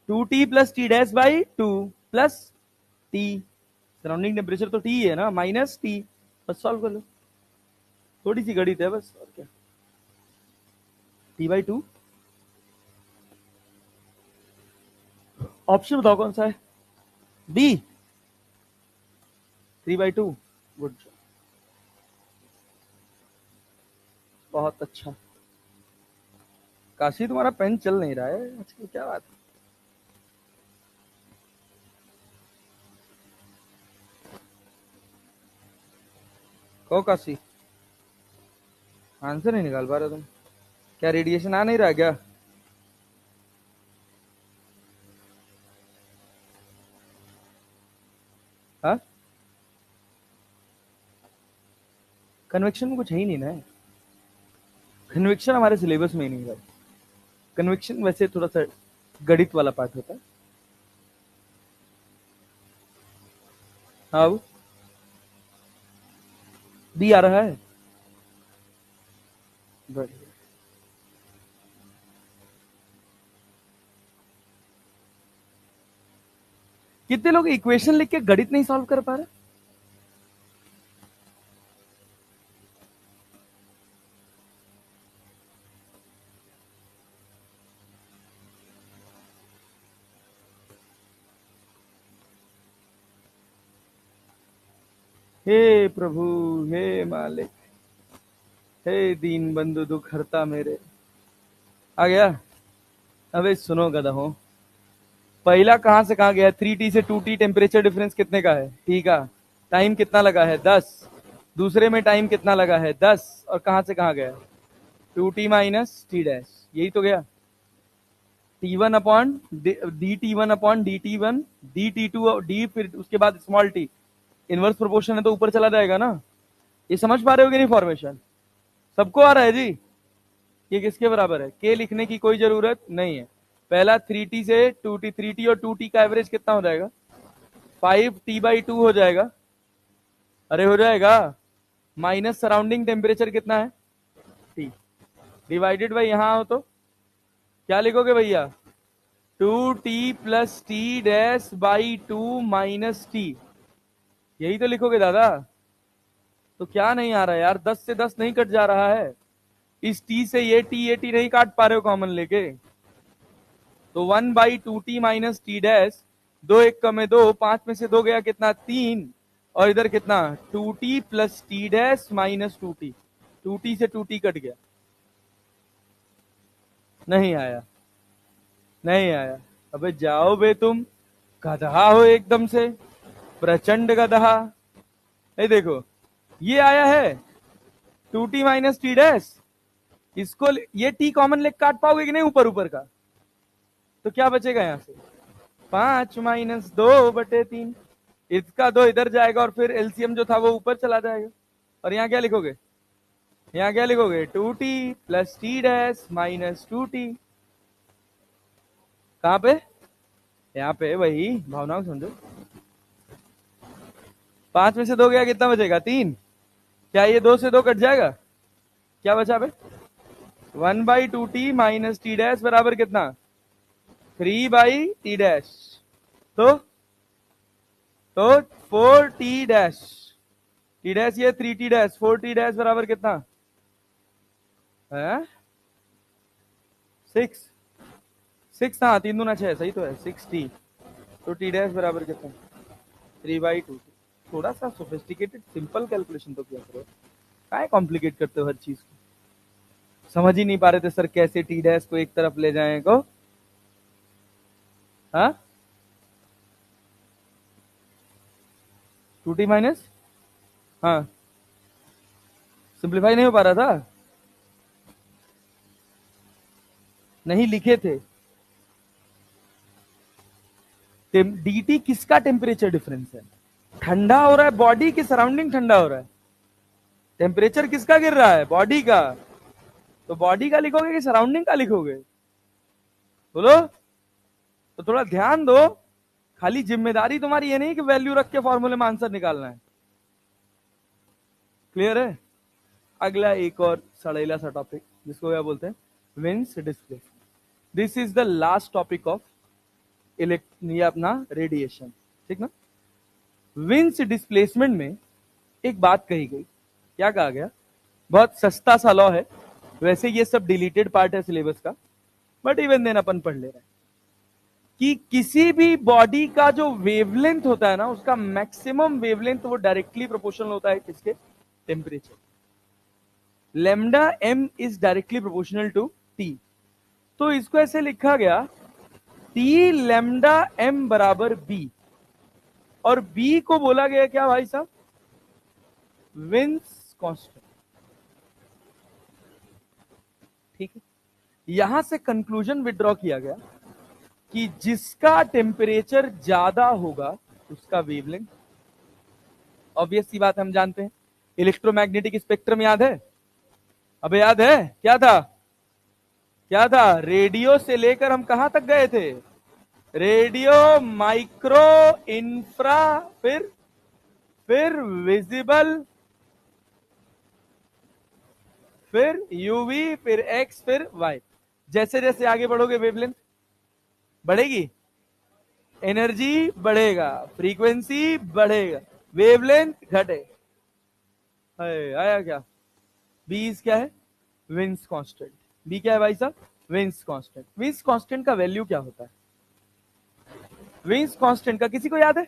2T plus T dash by 2 plus T, surrounding temperature तो टी है ना, माइनस टी, बस सॉल्व कर लो, थोड़ी सी गणित है बस, और क्या। T/2, ऑप्शन बताओ कौन सा है? डी, 3/2। गुड, बहुत अच्छा। काशी तुम्हारा पेन चल नहीं रहा है आजकल, क्या बात है? कहो काशी, आंसर नहीं निकाल पा रहे तुम? क्या रेडिएशन आ नहीं रहा क्या? हाँ, कन्वेक्शन में कुछ है ही नहीं ना, कन्वेक्शन हमारे सिलेबस में ही नहीं है। कन्वेक्शन वैसे थोड़ा सा गणित वाला पार्ट होता है। हाँ, बी आ रहा है, बढ़िया। कितने लोग इक्वेशन लिख के गणित नहीं सॉल्व कर पा रहे? हे प्रभु, हे मालिक, हे दीन बंधु दुख हरता मेरे, आ गया। अबे सुनो गधा, पहला कहां से कहां गया? 3T से 2T, टेम्परेचर डिफरेंस कितने का है? T का। टाइम कितना लगा है? 10। दूसरे में टाइम कितना लगा है? 10। और कहां से कहां गया? 2T माइनस टी डैश, यही तो गया। T1 upon dt1 upon dt1 dt2 D, फिर उसके बाद स्मॉल टी। इनवर्स प्रोपोर्शन है तो ऊपर चला जाएगा ना। ये समझ पा रहे हो कि नहीं? फॉर्मेशन सबको आ रहा है जी? ये किसके बराबर है? के लिखने की कोई जरूरत नहीं है। पहला 3T से 2T, 3T और 2T का एवरेज कितना हो जाएगा? 5T/2 हो जाएगा। अरे हो जाएगा। माइनस सराउंडिंग टेम्परेचर कितना है? T, डिवाइडेड बाई यहां हो तो क्या लिखोगे भैया? 2T plus T dash by 2 minus T, यही तो लिखोगे दादा। तो क्या नहीं आ रहा है यार? 10 से 10 नहीं कट जा रहा है। इस टी से ये टी नहीं काट पा रहे हो कॉमन लेके। तो 1/2T माइनस टी डैश, 2 1 में 2, 5 में से 2 गया कितना? 3। और इधर कितना? 2T plus T dash minus 2T, 2T से 2T कट गया। नहीं आया, नहीं आया। अबे जाओ बे, तुम गधा हो एकदम से, प्रचंड गधा। ये देखो, ये आया है 2T माइनस टी डैश। इसको ये टी कॉमन लेग काट पाओगे कि नहीं ऊपर ऊपर का? तो क्या बचेगा यहां से? 5 - 2/3। इसका 2 इधर जाएगा और फिर एलसीएम जो था वो ऊपर चला जाएगा। और यहाँ क्या लिखोगे? यहाँ क्या लिखोगे? 2T plus T dash minus 2T। कहां पे? यहाँ पे वही भावनाओं समझो। 5 में से 2 गया, कितना बचेगा? 3। क्या ये 2 से 2 कट जाएगा? क्या बचा बे? 1/2T माइनस टी डैश बराबर कितना? 3/T dash. तो 4T डैश, टी डैश ये 3T डैश, 4T डैश बराबर कितना है? 6। 6, हाँ 3 × 2 = 6, सही तो है 6T। तो टी डैश बराबर कितना? 3/2T। थोड़ा सा सोफिस्टिकेटेड सिंपल कैलकुलेशन तो किया करो, क्या कॉम्प्लिकेट करते हो हर चीज को? समझ ही नहीं पा रहे थे सर कैसे टी डैश को एक तरफ ले जाए को? हाँ, 2T माइनस, हाँ सिंप्लीफाई नहीं हो पा रहा था, नहीं लिखे थे। dt किसका टेम्परेचर डिफरेंस है? ठंडा हो रहा है बॉडी की सराउंडिंग, ठंडा हो रहा है? टेम्परेचर किसका गिर रहा है? बॉडी का। तो बॉडी का लिखोगे कि सराउंडिंग का लिखोगे? बोलो। तो थोड़ा ध्यान दो, खाली जिम्मेदारी तुम्हारी ये नहीं कि वैल्यू रख के फॉर्मूले में आंसर निकालना है। क्लियर है? अगला एक और सड़ेला सा टॉपिक, जिसको क्या बोलते हैं? Wins displacement. This is the last topic of ये अपना रेडिएशन, ठीक ना? विंस डिस्प्लेसमेंट में एक बात कही गई, क्या कहा गया? बहुत सस्ता सा लॉ है, वैसे ये सब डिलीटेड पार्ट है सिलेबस का, बट इवन देन अपन पढ़ ले रहे हैं कि किसी भी बॉडी का जो वेवलेंथ होता है ना, उसका मैक्सिमम वेवलेंथ वो डायरेक्टली प्रोपोर्शनल होता है किसके? Temperature. Lambda m is directly proportional to t। तो इसको ऐसे लिखा गया, t लैम्डा m बराबर b, और b को बोला गया क्या भाई साहब? Wien's constant. ठीक है, यहां से कंक्लूजन विड्रॉ किया गया कि जिसका टेम्परेचर ज्यादा होगा उसका वेवलेंथ। ऑब्वियस सी बात हम जानते हैं, इलेक्ट्रोमैग्नेटिक स्पेक्ट्रम याद है? अबे याद है क्या था? क्या था? रेडियो से लेकर हम कहां तक गए थे? रेडियो, माइक्रो, इंफ्रा, फिर विजिबल, फिर यूवी, फिर एक्स, फिर वाई। जैसे जैसे आगे बढ़ोगे वेवलेंथ बढ़ेगी, एनर्जी बढ़ेगा, फ्रीक्वेंसी बढ़ेगा, वेवलेंथ घटे। आया क्या? बी क्या है? Wins constant. बी क्या है भाई साहब? Wien's constant. विंस कांस्टेंट का वैल्यू क्या होता है? विंस कांस्टेंट का किसी को याद है?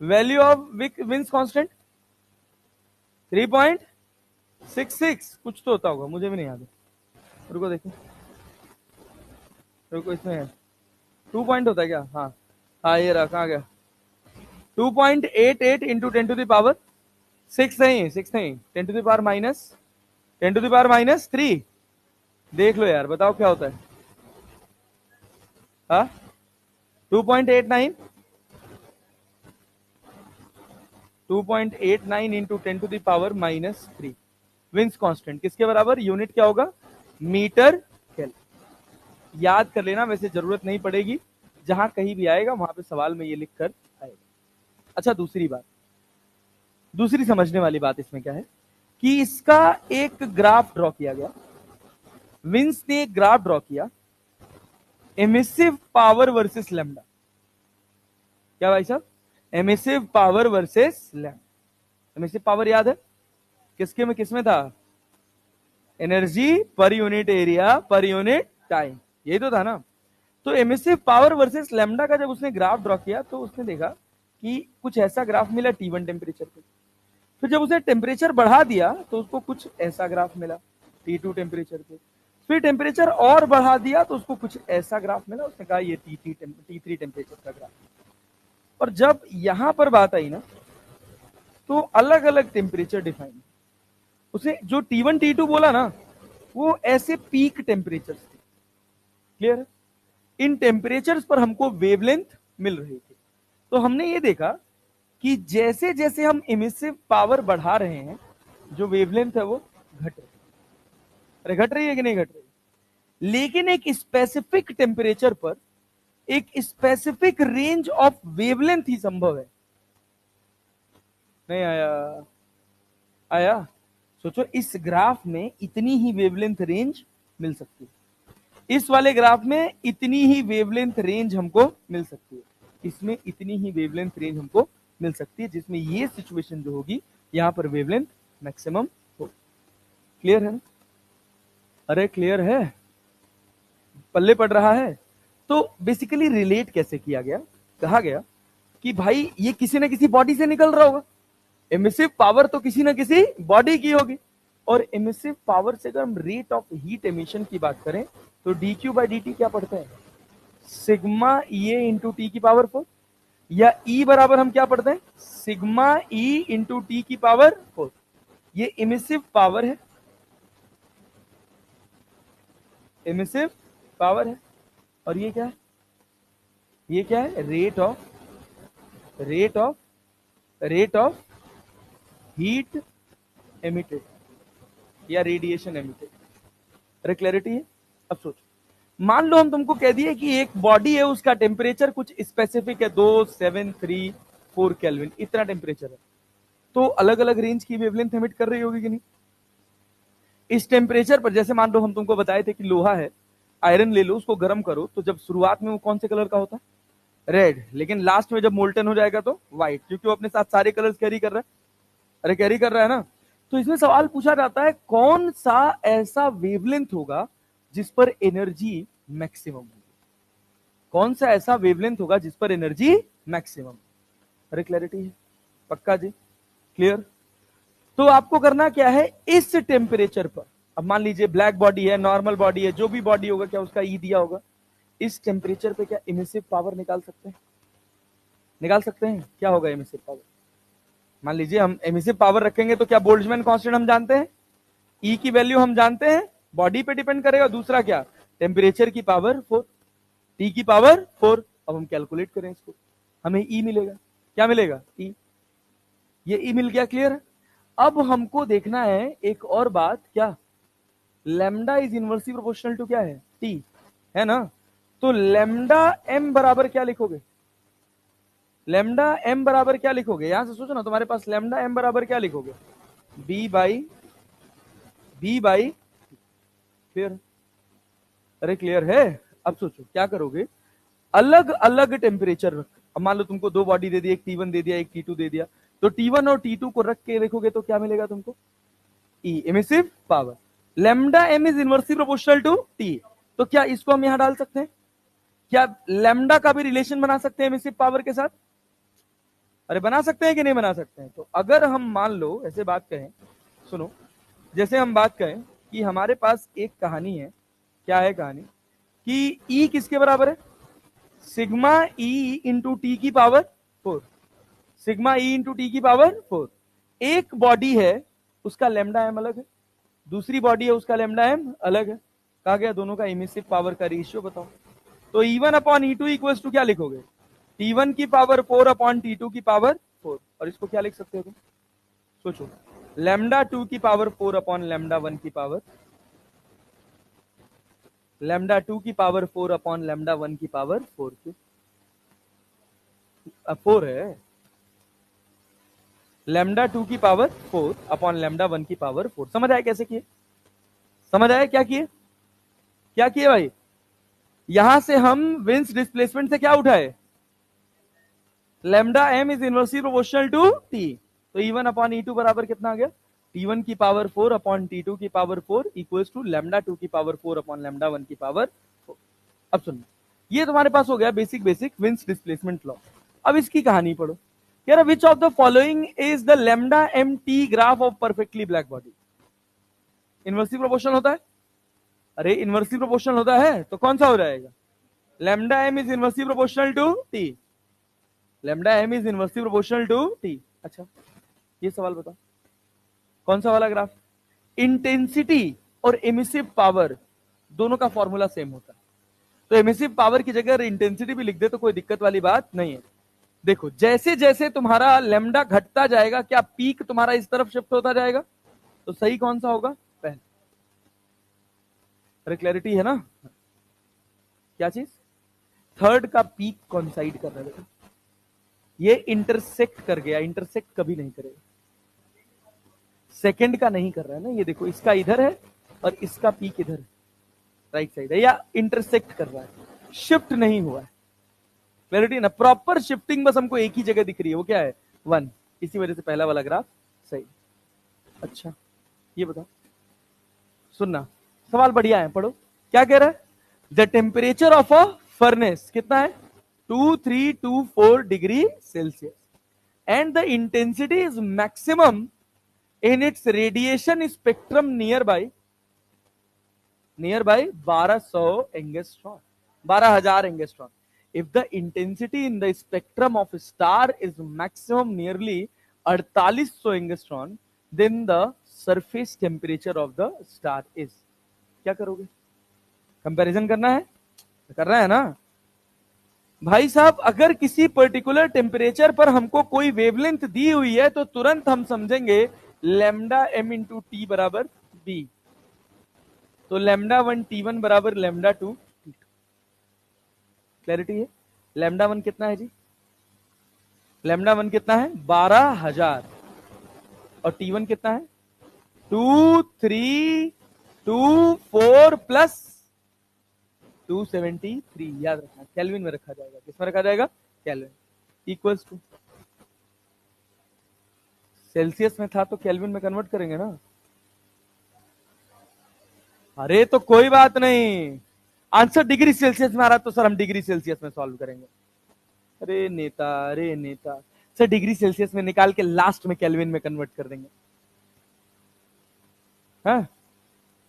वैल्यू ऑफ विंस कांस्टेंट 3.7 6 कुछ तो होता होगा, मुझे भी नहीं याद है। रुको देखो, रुको, इसमें है 2 पॉइंट होता है क्या? हाँ हाँ, ये रहा, कहाँ गया? 2.88 इंटू 10 to the power 6 नहीं, 6 नहीं, 10 to the power माइनस 3। देख लो यार, बताओ क्या होता है? हाँ, 2.89, 2.89 into 10 to the power-3 Wien's constant किसके बराबर? यूनिट क्या होगा? Metre kelvin. याद कर लेना, वैसे जरूरत नहीं पड़ेगी, जहां कहीं भी आएगा वहां पे सवाल में ये लिख कर आएगा। अच्छा, दूसरी बात, दूसरी समझने वाली बात इसमें क्या है कि इसका एक ग्राफ ड्रॉ किया गया। विंस ने एक ग्राफ ड्रॉ किया, एमिसिव पावर वर्सेस लैम्डा। क्या भाई साहब? Emissive power versus lambda. Emissive power याद है किसके में, किसमें था? Energy per unit area per unit time, यही तो था ना। तो एमिसिव पावर वर्सेस लैम्डा का जब उसने ग्राफ ड्रॉ किया तो उसने देखा कि कुछ ऐसा ग्राफ मिला T1 टेम्परेचर पे। फिर जब उसने टेम्परेचर बढ़ा दिया तो उसको कुछ ऐसा ग्राफ मिला T2 टेम्परेचर पे। फिर टेम्परेचर और बढ़ा दिया तो उसको कुछ ऐसा ग्राफ मिला, उसने कहा ये T3 टेम्परेचर का ग्राफ। और जब यहां पर बात आई ना, तो अलग अलग टेम्परेचर डिफाइन। उसे जो T1 T2 बोला ना, वो ऐसे पीक टेम्परेचर थे। क्लियर है? इन टेम्परेचर्स पर हमको वेवलेंथ मिल रही थी। तो हमने ये देखा कि जैसे जैसे हम इमिसिव पावर बढ़ा रहे हैं, जो वेवलेंथ है वो घट रही है। अरे घट रही है कि नहीं घट रही? लेकिन एक स्पेसिफिक टेम्परेचर पर एक स्पेसिफिक रेंज ऑफ वेवलेंथ ही संभव है। नहीं आया? आया? सोचो, इस ग्राफ में इतनी ही वेवलेंथ रेंज मिल सकती है, इस वाले ग्राफ में इतनी ही वेवलेंथ रेंज हमको मिल सकती है, इसमें इतनी ही वेवलेंथ रेंज हमको मिल सकती है, जिसमें ये सिचुएशन जो होगी यहां पर वेवलेंथ मैक्सिमम हो। क्लियर है? अरे क्लियर है? पल्ले पड़ रहा है? तो बेसिकली रिलेट कैसे किया गया? कहा गया कि भाई ये किसी ना किसी बॉडी से निकल रहा होगा, एमिसिव पावर तो किसी ना किसी बॉडी की होगी। और एमिसिव पावर से अगर हम रेट ऑफ हीट एमिशन की बात करें तो dQ/dt क्या पढ़ते हैं? सिग्मा E इंटू टी की पावर 4, या E बराबर हम क्या पढ़ते हैं? सिग्मा E इंटू टी की पावर 4। ये एमिसिव पावर है, एमिसिव पावर है। और ये क्या है? ये क्या है? रेट ऑफ हीट एमिटेड या रेडिएशन एमिटेड। अरे क्लैरिटी है? अब सोचो, मान लो हम तुमको कह दिए कि एक बॉडी है, उसका टेम्परेचर कुछ स्पेसिफिक है, 2734 केल्विन, इतना टेम्परेचर है। तो अलग अलग रेंज की वेवलेंथ एमिट कर रही होगी कि नहीं? इस टेम्परेचर पर, जैसे मान लो हम तुमको बताए थे कि लोहा है, आयरन ले लो, उसको गर्म करो, तो जब शुरुआत में वो कौन से कलर का होता है? रेड। लेकिन लास्ट में जब मोल्टन हो जाएगा तो व्हाइट, क्योंकि वो अपने साथ सारे कलर्स कैरी कर रहा है। अरे कैरी कर रहा है ना। तो इसमें सवाल पूछा जाता है, कौन सा ऐसा वेवलेंथ होगा जिस पर एनर्जी मैक्सिमम होगी? कौन सा ऐसा वेवलेंथ होगा जिस पर एनर्जी मैक्सिमम? अरे क्लैरिटी है? पक्का जी? क्लियर? तो आपको करना क्या है, इस टेम्परेचर पर, अब मान लीजिए ब्लैक बॉडी है, नॉर्मल बॉडी है, जो भी बॉडी होगा, क्या उसका ई दिया होगा? इस टेम्परेचर पे क्या इमिसिव पावर निकाल सकते हैं? निकाल सकते हैं? क्या होगा इमिसिव पावर? मान लीजिए हम एमिसिव पावर रखेंगे तो क्या बोल्ट्जमैन कांस्टेंट हम जानते हैं, ई की वैल्यू हम जानते हैं, बॉडी पे डिपेंड करेगा। दूसरा क्या? टेम्परेचर की पावर 4, टी की पावर 4। अब हम कैलकुलेट करें इसको, हमें ई मिलेगा। क्या मिलेगा? ई। ये ई मिल गया। क्लियर है? अब हमको देखना है एक और बात, क्या? Lambda is inversely proportional to क्या है? टी, है ना। तो लैम्डा एम बराबर क्या लिखोगे? लैम्डा एम बराबर क्या लिखोगे? यहां से सोचो ना, तुम्हारे पास लैम्डा एम बराबर क्या लिखोगे? B by clear? अरे क्लियर है? अब सोचो क्या करोगे, अलग अलग टेम्परेचर रख। अब मान लो तुमको दो बॉडी दे दिया, एक T1 दे दिया, एक T2 दे दिया, तो T1 और T2 को रख के देखोगे तो क्या मिलेगा तुमको? E, emissive power. Lambda M is inversely proportional to T, तो क्या इसको हम यहां डाल सकते हैं? क्या लैम्डा का भी रिलेशन बना सकते हैं एमिसिव पावर के साथ? अरे बना सकते हैं कि नहीं बना सकते हैं? तो अगर हम मान लो ऐसे बात कहें, सुनो, जैसे हम बात करें कि हमारे पास एक कहानी है, क्या है कहानी कि E किसके बराबर है, सिग्मा E इंटू टी की power 4, sigma E into T की पावर 4। एक बॉडी है उसका लैम्डा एम अलग है, दूसरी बॉडी है उसका लैम्डा एम अलग है। कहा गया दोनों का इमिसिव पावर का रेशियो बताओ। तो E1 upon E2 equals to क्या लिखोगे, T1 की पावर 4 अपॉन T2 की पावर 4। और इसको क्या लिख सकते हो तुम, सोचो, लैम्डा 2 की पावर 4 अपॉन लैम्डा 1 की पावर, लैम्डा 2 की पावर 4 अपॉन लैम्डा 1 की पावर 4 क्यों, 4 है, लैम्डा 2 की पावर 4 अपॉन लैम्डा 1 की पावर 4। समझ आया कैसे किए, समझ आया क्या किए, क्या किए भाई, यहां से हम विंस डिस्प्लेसमेंट से क्या उठाए, lambda M is inversely proportional to T. तो E1 अपॉन E2 बराबर कितना आ गया, T1 की पावर 4 अपॉन T2 की पावर 4 इक्वल्स टू लैम्डा 2 की पावर 4 अपॉन लैम्डा 1 की पावर 4। अब सुनो, ये तुम्हारे पास हो गया basic basic Wien's displacement law. अब इसकी कहानी पढ़ो यार, which of the following is the lambda M T graph of perfectly black body. Inversely proportional होता है, अरे इनवर्सली प्रोपोर्शनल होता है तो कौन सा हो जाएगा, lambda M is inversely proportional to T, lambda M is inversely proportional to T. अच्छा ये सवाल बताओ कौन सा वाला ग्राफ, इंटेंसिटी और एमिसिव पावर दोनों का फॉर्मूला सेम होता है, तो एमिसिव पावर की जगह इंटेंसिटी भी लिख दे तो कोई दिक्कत वाली बात नहीं है। देखो जैसे जैसे तुम्हारा लैम्डा घटता जाएगा क्या पीक तुम्हारा इस तरफ शिफ्ट होता जाएगा, तो सही कौन सा होगा पहले, अरे क्लैरिटी है ना, क्या चीज, थर्ड का पीक कॉन्साइड कर रहा है, ये इंटरसेक्ट कर गया, इंटरसेक्ट कभी नहीं करेगा, सेकंड का नहीं कर रहा है ना, ये देखो इसका इधर है और इसका पीक इधर राइट साइड है, या इंटरसेक्ट कर रहा है, शिफ्ट नहीं हुआ है, क्लैरिटी ना, प्रॉपर शिफ्टिंग बस हमको एक ही जगह दिख रही है, वो क्या है 1, इसी वजह से पहला वाला ग्राफ सही। अच्छा ये बताओ, सुनना सवाल बढ़िया है, पढ़ो क्या कह रहा है, the temperature of a furnace कितना है 2324 degree Celsius and the intensity is maximum in its radiation spectrum nearby 1200 angstrom, 12000 angstrom. If the intensity in the spectrum of a star is maximum nearly 4800 angstrom, then the surface temperature of the star is, क्या करोगे, comparison करना है, कर रहा है ना भाई साहब, अगर किसी पर्टिकुलर टेम्परेचर पर हमको कोई वेवलेंथ दी हुई है तो तुरंत हम समझेंगे लैम्डा एम इंटू टी बराबर बी, तो लैम्डा 1 T1 बराबर लैम्डा 2 T2। क्लैरिटी है, लैम्डा 1 कितना है जी, लैम्डा 1 कितना है 12000 और T1 कितना है 2324 प्लस 273, याद रखना केल्विन में रखा जाएगा, किसमें रखा जाएगा केल्विन, इक्वल्स टू, सेल्सियस में था तो केल्विन में कन्वर्ट करेंगे ना, अरे तो कोई बात नहीं, आंसर डिग्री सेल्सियस में आ रहा तो सर हम डिग्री सेल्सियस में सॉल्व करेंगे, अरे नेता, अरे नेता, सर डिग्री सेल्सियस में निकाल के लास्ट में केल्विन में कन्वर्ट कर देंगे, हाँ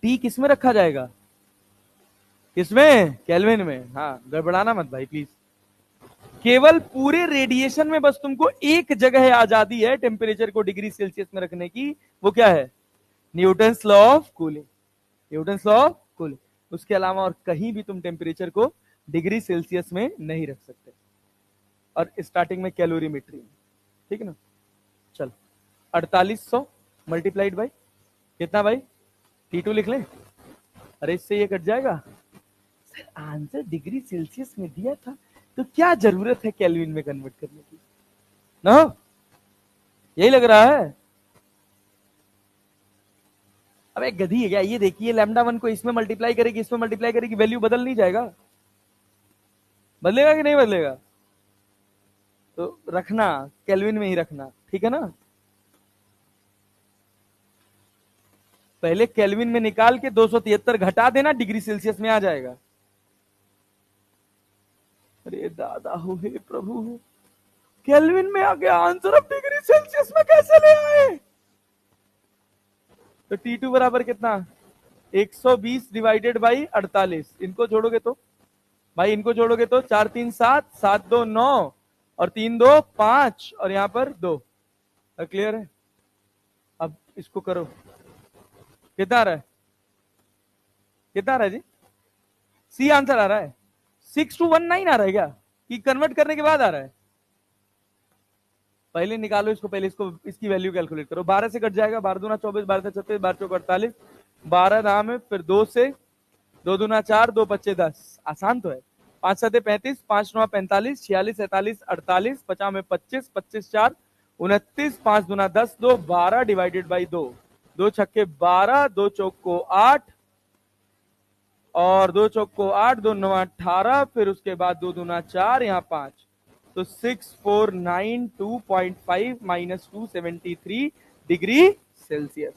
टी किस में रखा जाएगा, किसमें केल्विन में, हाँ गड़बड़ाना मत भाई प्लीज, केवल पूरे रेडिएशन में बस तुमको एक जगह आजादी है टेम्परेचर को डिग्री सेल्सियस में रखने की, वो क्या है Newton's law of cooling, Newton's law of cooling, उसके अलावा और कहीं भी तुम टेम्परेचर को डिग्री सेल्सियस में नहीं रख सकते, और स्टार्टिंग में कैलोरीमेट्री, ठीक है ना, चल 4800 मल्टीप्लाइड बाई कितना भाई T2 लिख लें, अरे इससे ये कट जाएगा, सर आंसर डिग्री सेल्सियस में दिया था तो क्या जरूरत है केल्विन में कन्वर्ट करने की ना, यही लग रहा है, अब एक गधी है क्या, ये देखिए लैम्डा 1 को इसमें मल्टीप्लाई करेगी, इसमें मल्टीप्लाई करेगी, वैल्यू बदल नहीं जाएगा, बदलेगा कि नहीं बदलेगा, तो रखना केल्विन में ही रखना, ठीक है ना, पहले केल्विन में निकाल के 273 घटा देना, डिग्री सेल्सियस में आ जाएगा, अरे दादा हो हे प्रभु, केल्विन में आ गया आंसर, अब डिग्री सेल्सियस में कैसे ले आए, तो T2 बराबर कितना, 120 डिवाइडेड बाई 48। इनको जोड़ोगे तो भाई, इनको जोड़ोगे तो 4 3 7, 7 2 9 और 3 2 5 और यहां पर 2। क्लियर है? अब इसको करो, कितना आ रहा है, कितना आ रहा है जी? सी आंसर आ रहा है, 6219 आ रहा है क्या, कि कन्वर्ट करने के बाद आ रहा है? पहले निकालो इसको, पहले इसको, इसकी वैल्यू कैलकुलेट करो। 12 से कट जाएगा, 12 दूना 24, 12 36, 12 चौक 48, 12 नाम है, फिर 2 से, 2 दूना 4, 2 पच्चे 10, आसान तो है। 5 7 35, 5 9 45, 46 47 48, 50 में 25, 25 4 29, 5 दूना 10, 2 12 डिवाइडेड बाई 2, 2 छक्के 12, 2 चौक को 8 और 2 चौक को 8, 2 9 18, फिर उसके बाद 2 दूना 4, यहाँ 5, तो 6492.5 माइनस 273 डिग्री सेल्सियस।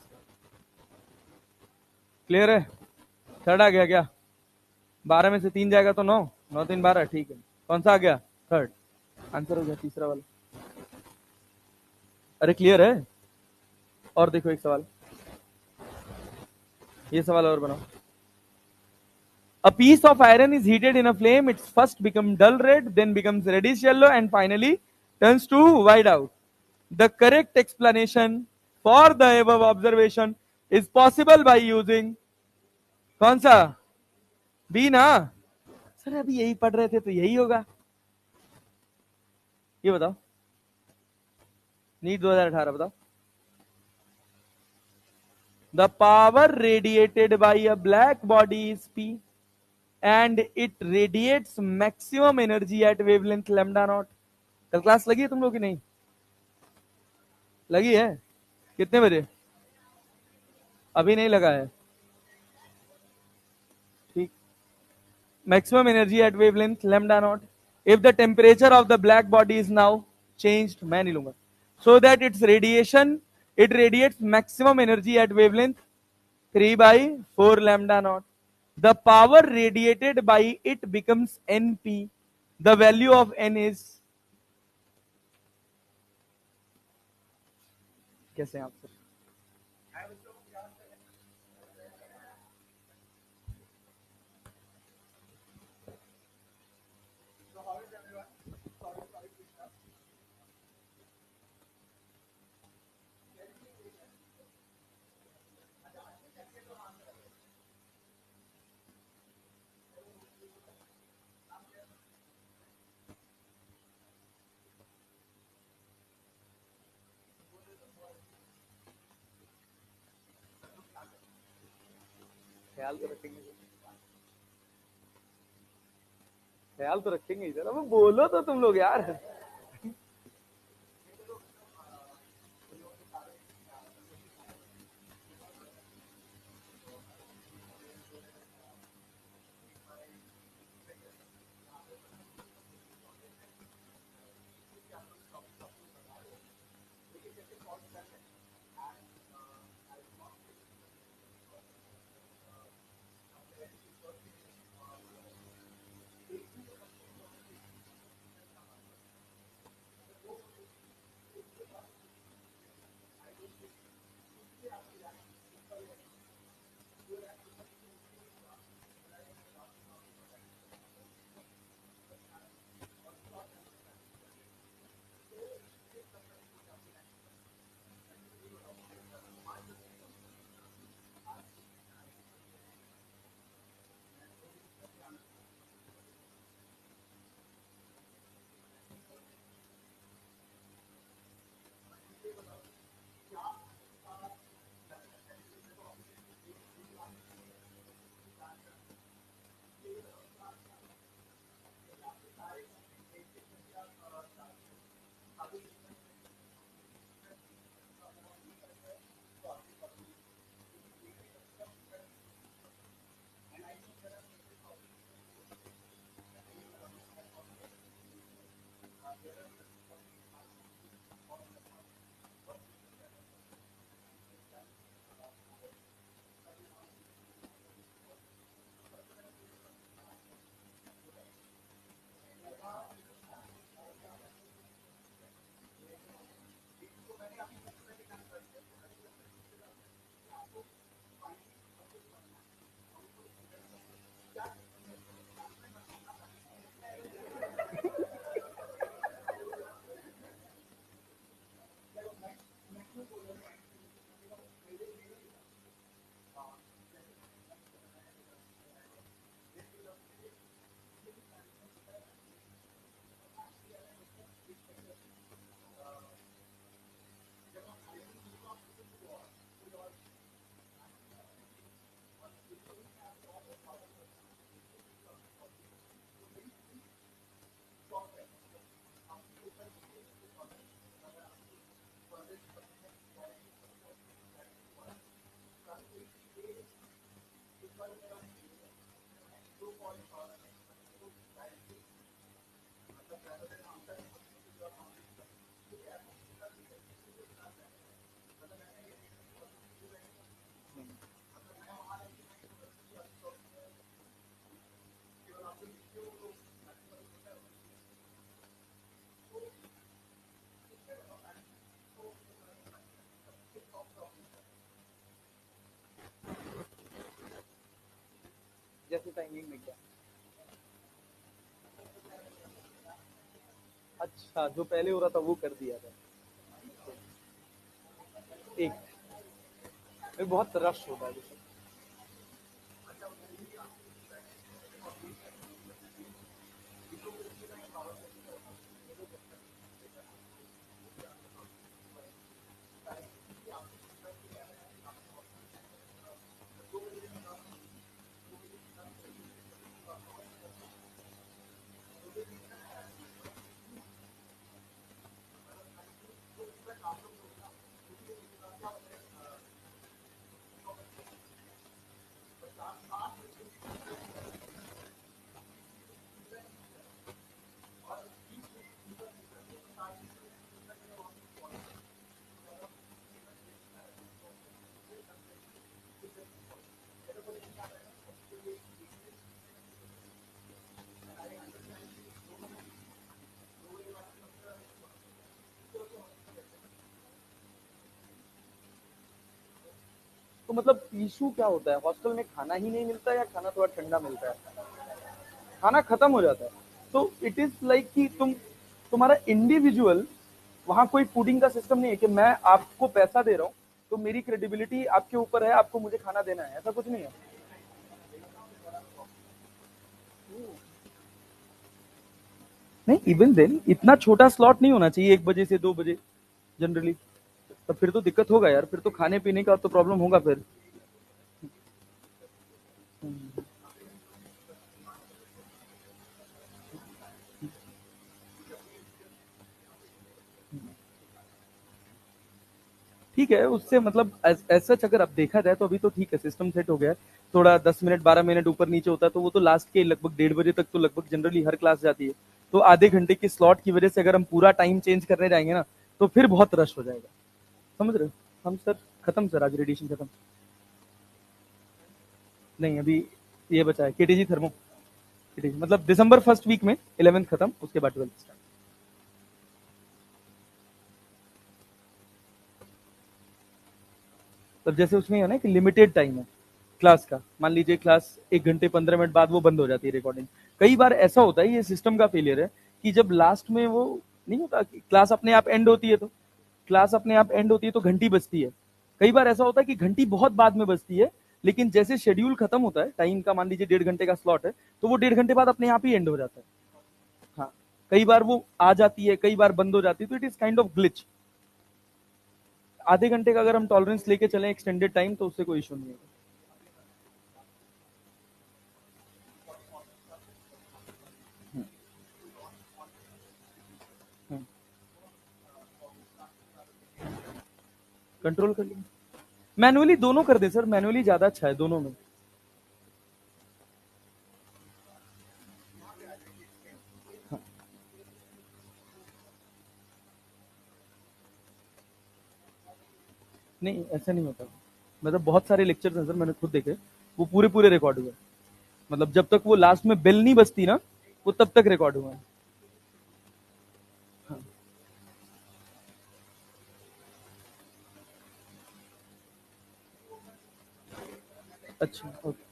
क्लियर है? थर्ड आ गया क्या? 12 में से 3 जाएगा तो 9, 9 3 12, ठीक है। कौन सा आ गया? थर्ड आंसर हो गया, तीसरा वाला। अरे क्लियर है? और देखो एक सवाल, ये सवाल और बनाओ। A piece of iron is heated in a flame. It first becomes dull red, then becomes reddish yellow, and finally turns to white out. The correct explanation for the above observation is possible by using कौन सा? B ना? Sir अभी यही पढ़ रहे थे तो यही होगा। ये बताओ, नीट 2018 बताओ। The power radiated by a black body is P and it radiates maximum energy at wavelength lambda naught. कल क्लास लगी है तुम लोग की नहीं लगी है? कितने बजे? अभी नहीं लगा है, ठीक। maximum energy at wavelength lambda naught if the temperature of the black body is now changed, मैं नहीं लूंगा, so that its radiation, it radiates maximum energy at wavelength 3 by 4 lambda naught. The power radiated by it becomes Np. The value of N is, कैसे answer? ख्याल तो रखेंगे, ख्याल तो रखेंगे इधर। अब बोलो तो तुम लोग यार। जैसे टाइमिंग में क्या? अच्छा, जो पहले हो रहा था वो कर दिया था। एक बहुत रश होता है जैसे। तो मतलब इशू क्या होता है, हॉस्टल में खाना ही नहीं मिलता है या खाना थोड़ा ठंडा मिलता है? खाना खत्म हो जाता है। तो इट इज लाइक कि तुम्हारा इंडिविजुअल, वहां कोई फूडिंग का सिस्टम नहीं है कि मैं आपको पैसा दे रहा हूँ तो मेरी क्रेडिबिलिटी आपके ऊपर है, आपको मुझे खाना देना है, ऐसा कुछ नहीं है। नहीं, इवन देन इतना छोटा स्लॉट नहीं होना चाहिए, 1 बजे से 2 बजे जनरली। तो फिर तो दिक्कत होगा यार, फिर तो खाने पीने का तो प्रॉब्लम होगा फिर। ठीक है, उससे मतलब ऐसा अगर आप देखा जाए तो अभी तो ठीक है, सिस्टम सेट हो गया है। थोड़ा 10 मिनट 12 मिनट ऊपर नीचे होता है तो वो तो लास्ट के लगभग 1:30 बजे तक तो लगभग जनरली हर क्लास जाती है। तो आधे घंटे के स्लॉट की वजह से अगर हम पूरा टाइम चेंज करने जाएंगे ना तो फिर बहुत रश हो जाएगा। समझ रहे हो? हम सर खत्म सर, आज रेडिएशन खत्म। नहीं, अभी ये बचा है केटीजी थर्मो। केटीजी मतलब दिसंबर फर्स्ट वीक में 11th खत्म, उसके बाद 12th स्टार्ट। तब जैसे उसमें है ना कि लिमिटेड टाइम है क्लास का, मान लीजिए क्लास 1 घंटे 15 मिनट बाद वो बंद हो जाती है रिकॉर्डिंग। कई बार ऐसा होता है, ये सिस्टम का फेलियर है कि जब लास्ट में वो नहीं होता कि क्लास अपने आप एंड होती है, तो क्लास अपने आप एंड होती है तो घंटी बजती है। कई बार ऐसा होता है कि घंटी बहुत बाद में बजती है, लेकिन जैसे शेड्यूल खत्म होता है टाइम का, मान लीजिए 1.5 घंटे का स्लॉट है, तो वो 1.5 घंटे बाद अपने आप ही एंड हो जाता है। हाँ, कई बार वो आ जाती है, कई बार बंद हो जाती है, तो it is kind of glitch. आधे घंटे का अगर हम टॉलरेंस लेके चलें एक्सटेंडेड टाइम, तो उससे कोई इशू नहीं है। कंट्रोल कर लेंगे। मैनुअली दोनों कर दे सर, मैनुअली ज्यादा अच्छा है दोनों में। नहीं, ऐसा नहीं होता। मतलब बहुत सारे लेक्चर्स हैं सर, मैंने खुद देखे, वो पूरे पूरे रिकॉर्ड हुए। मतलब जब तक वो लास्ट में बेल नहीं बजती ना, वो तब तक रिकॉर्ड हुआ है। हाँ, अच्छा ओके।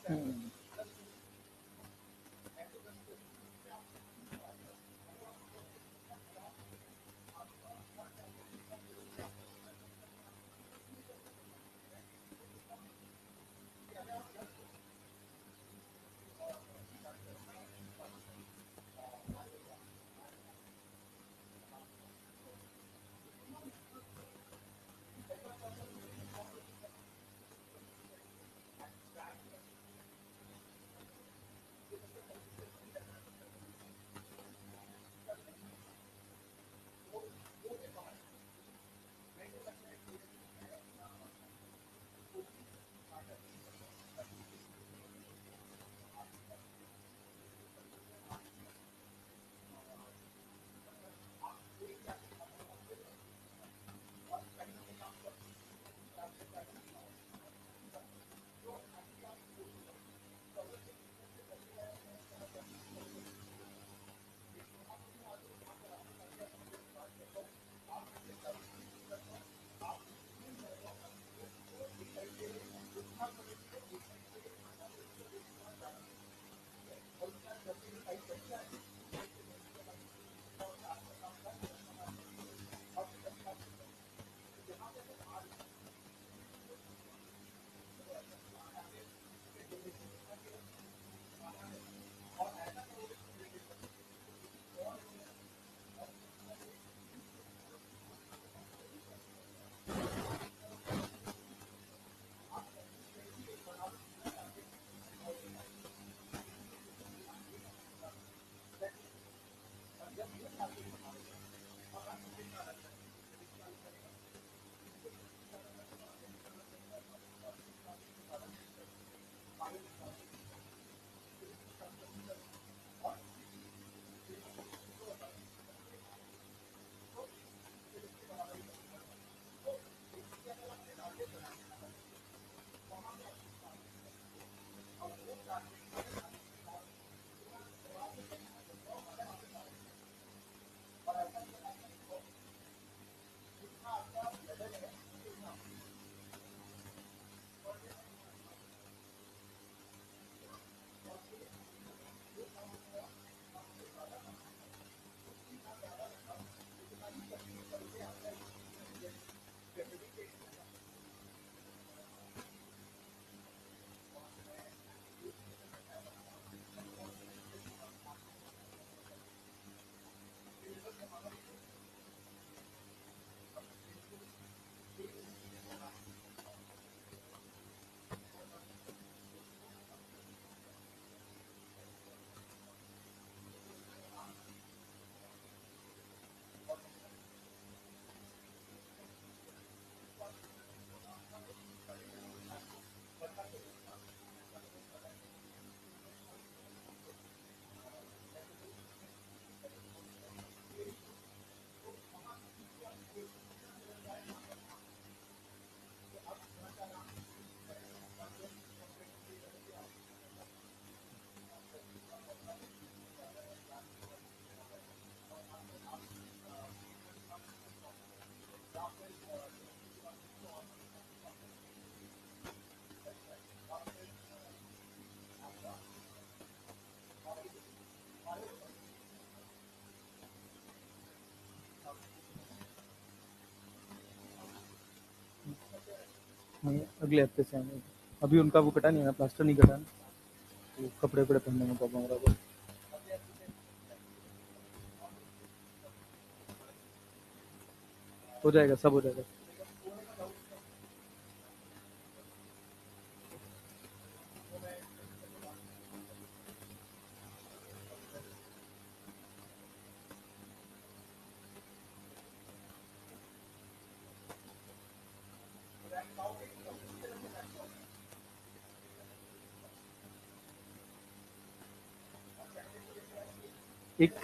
हम्म। नहीं, अगले हफ्ते से आएंगे। अभी उनका वो कटा नहीं है ना, प्लास्टर नहीं कटा ना, तो कपड़े वपड़े पहनने में प्रॉब्लम हो रहा है। हो जाएगा, सब हो जाएगा। एक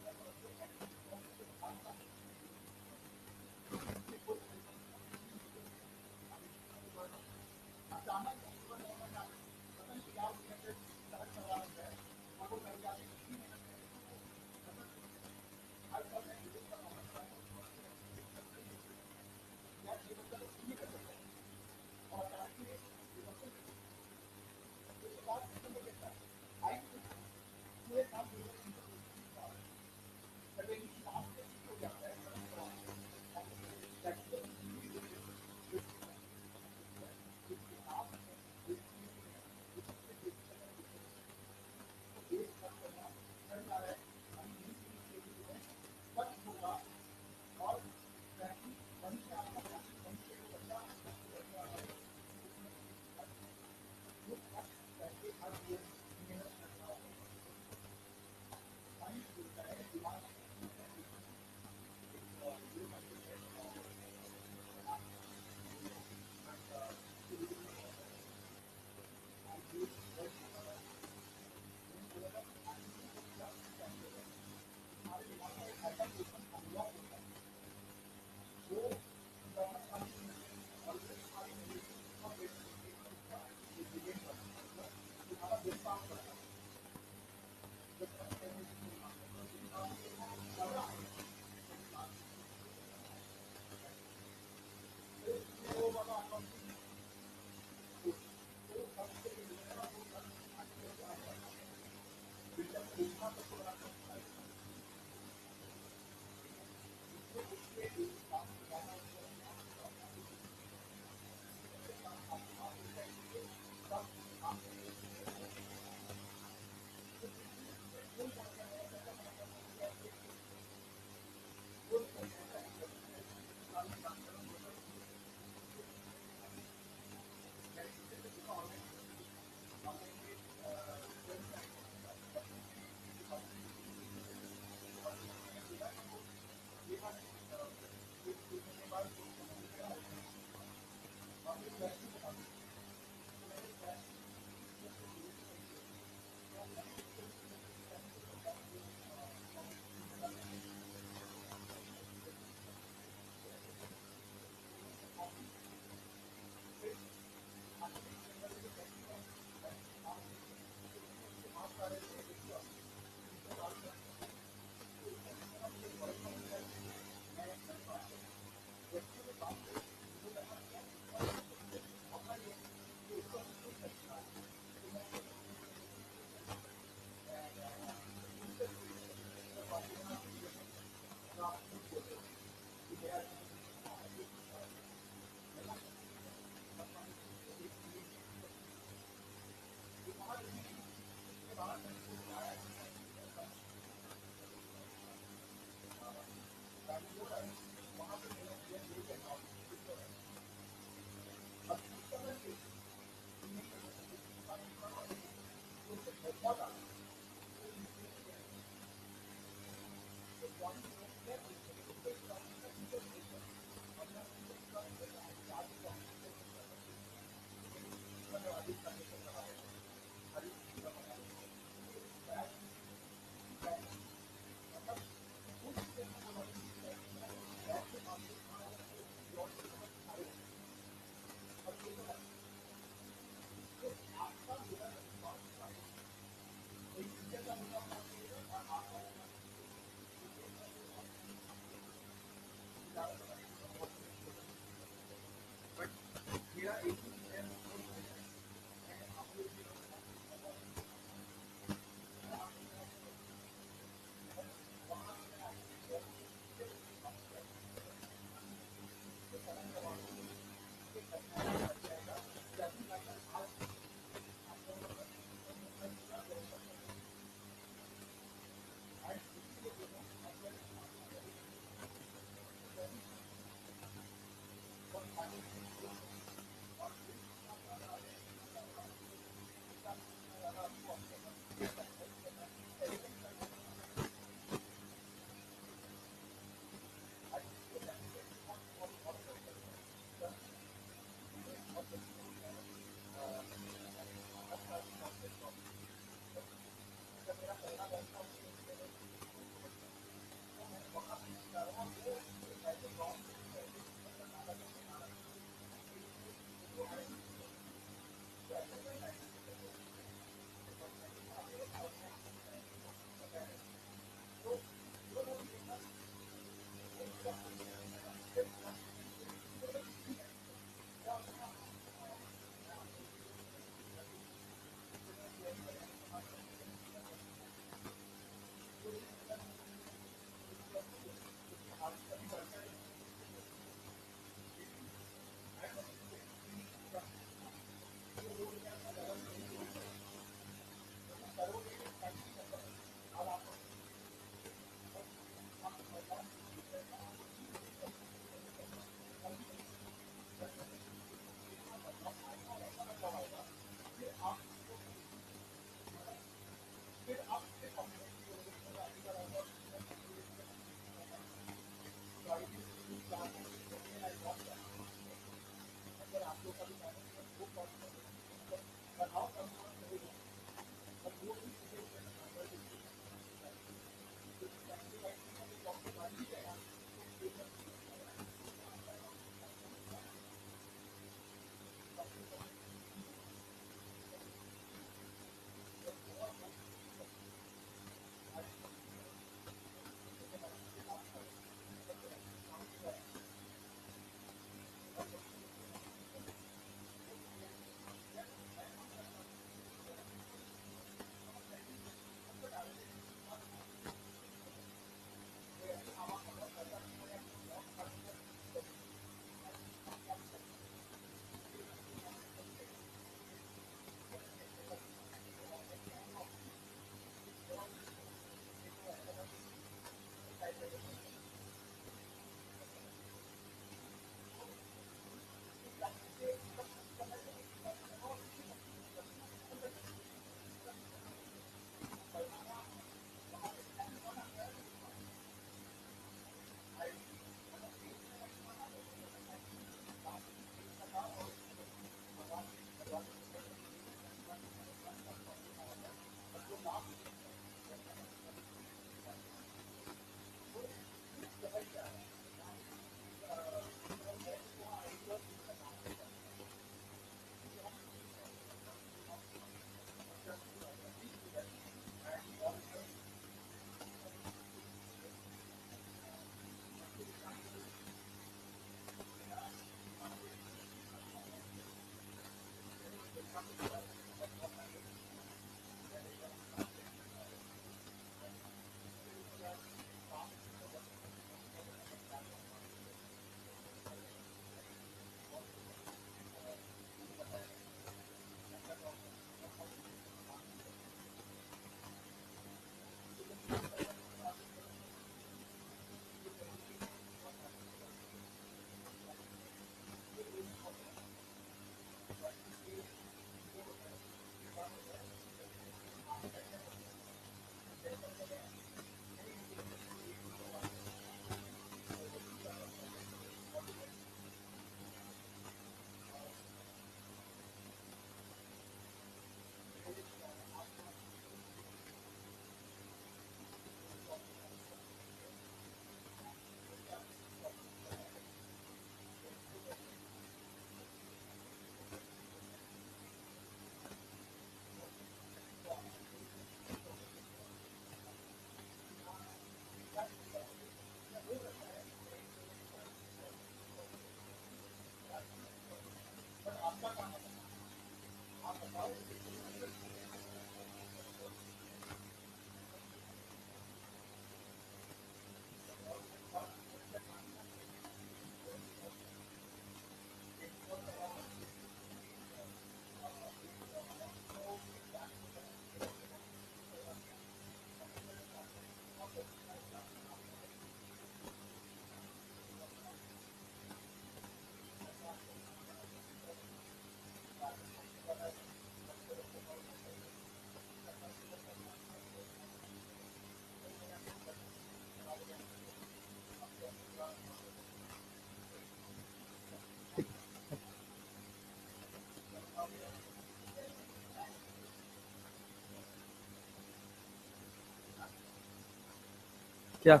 क्या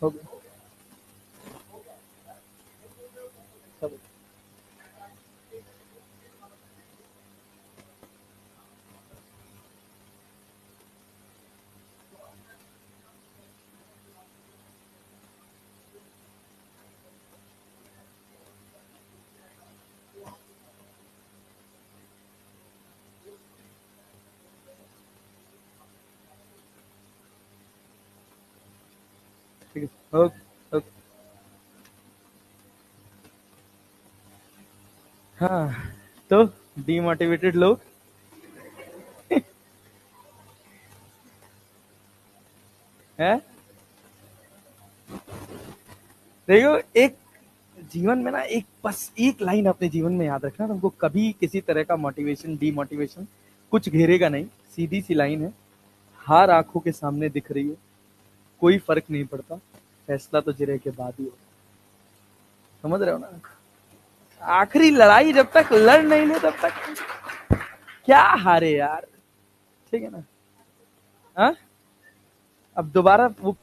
हो गया? सब ठीक है। Okay okay. हाँ, तो डीमोटिवेटेड लोग हैं। देखो, एक जीवन में ना, एक बस एक लाइन अपने जीवन में याद रखना, तुमको कभी किसी तरह का मोटिवेशन डीमोटिवेशन कुछ घेरेगा नहीं। सीधी सी लाइन है, हार आंखों के सामने दिख रही हो, कोई फर्क नहीं पड़ता, फैसला तो जिरे के बाद ही हो। समझ रहे हो ना? आखिरी लड़ाई जब तक लड़ नहीं ले तब तक क्या हारे यार। ठीक है ना? हाँ, अब दोबारा वो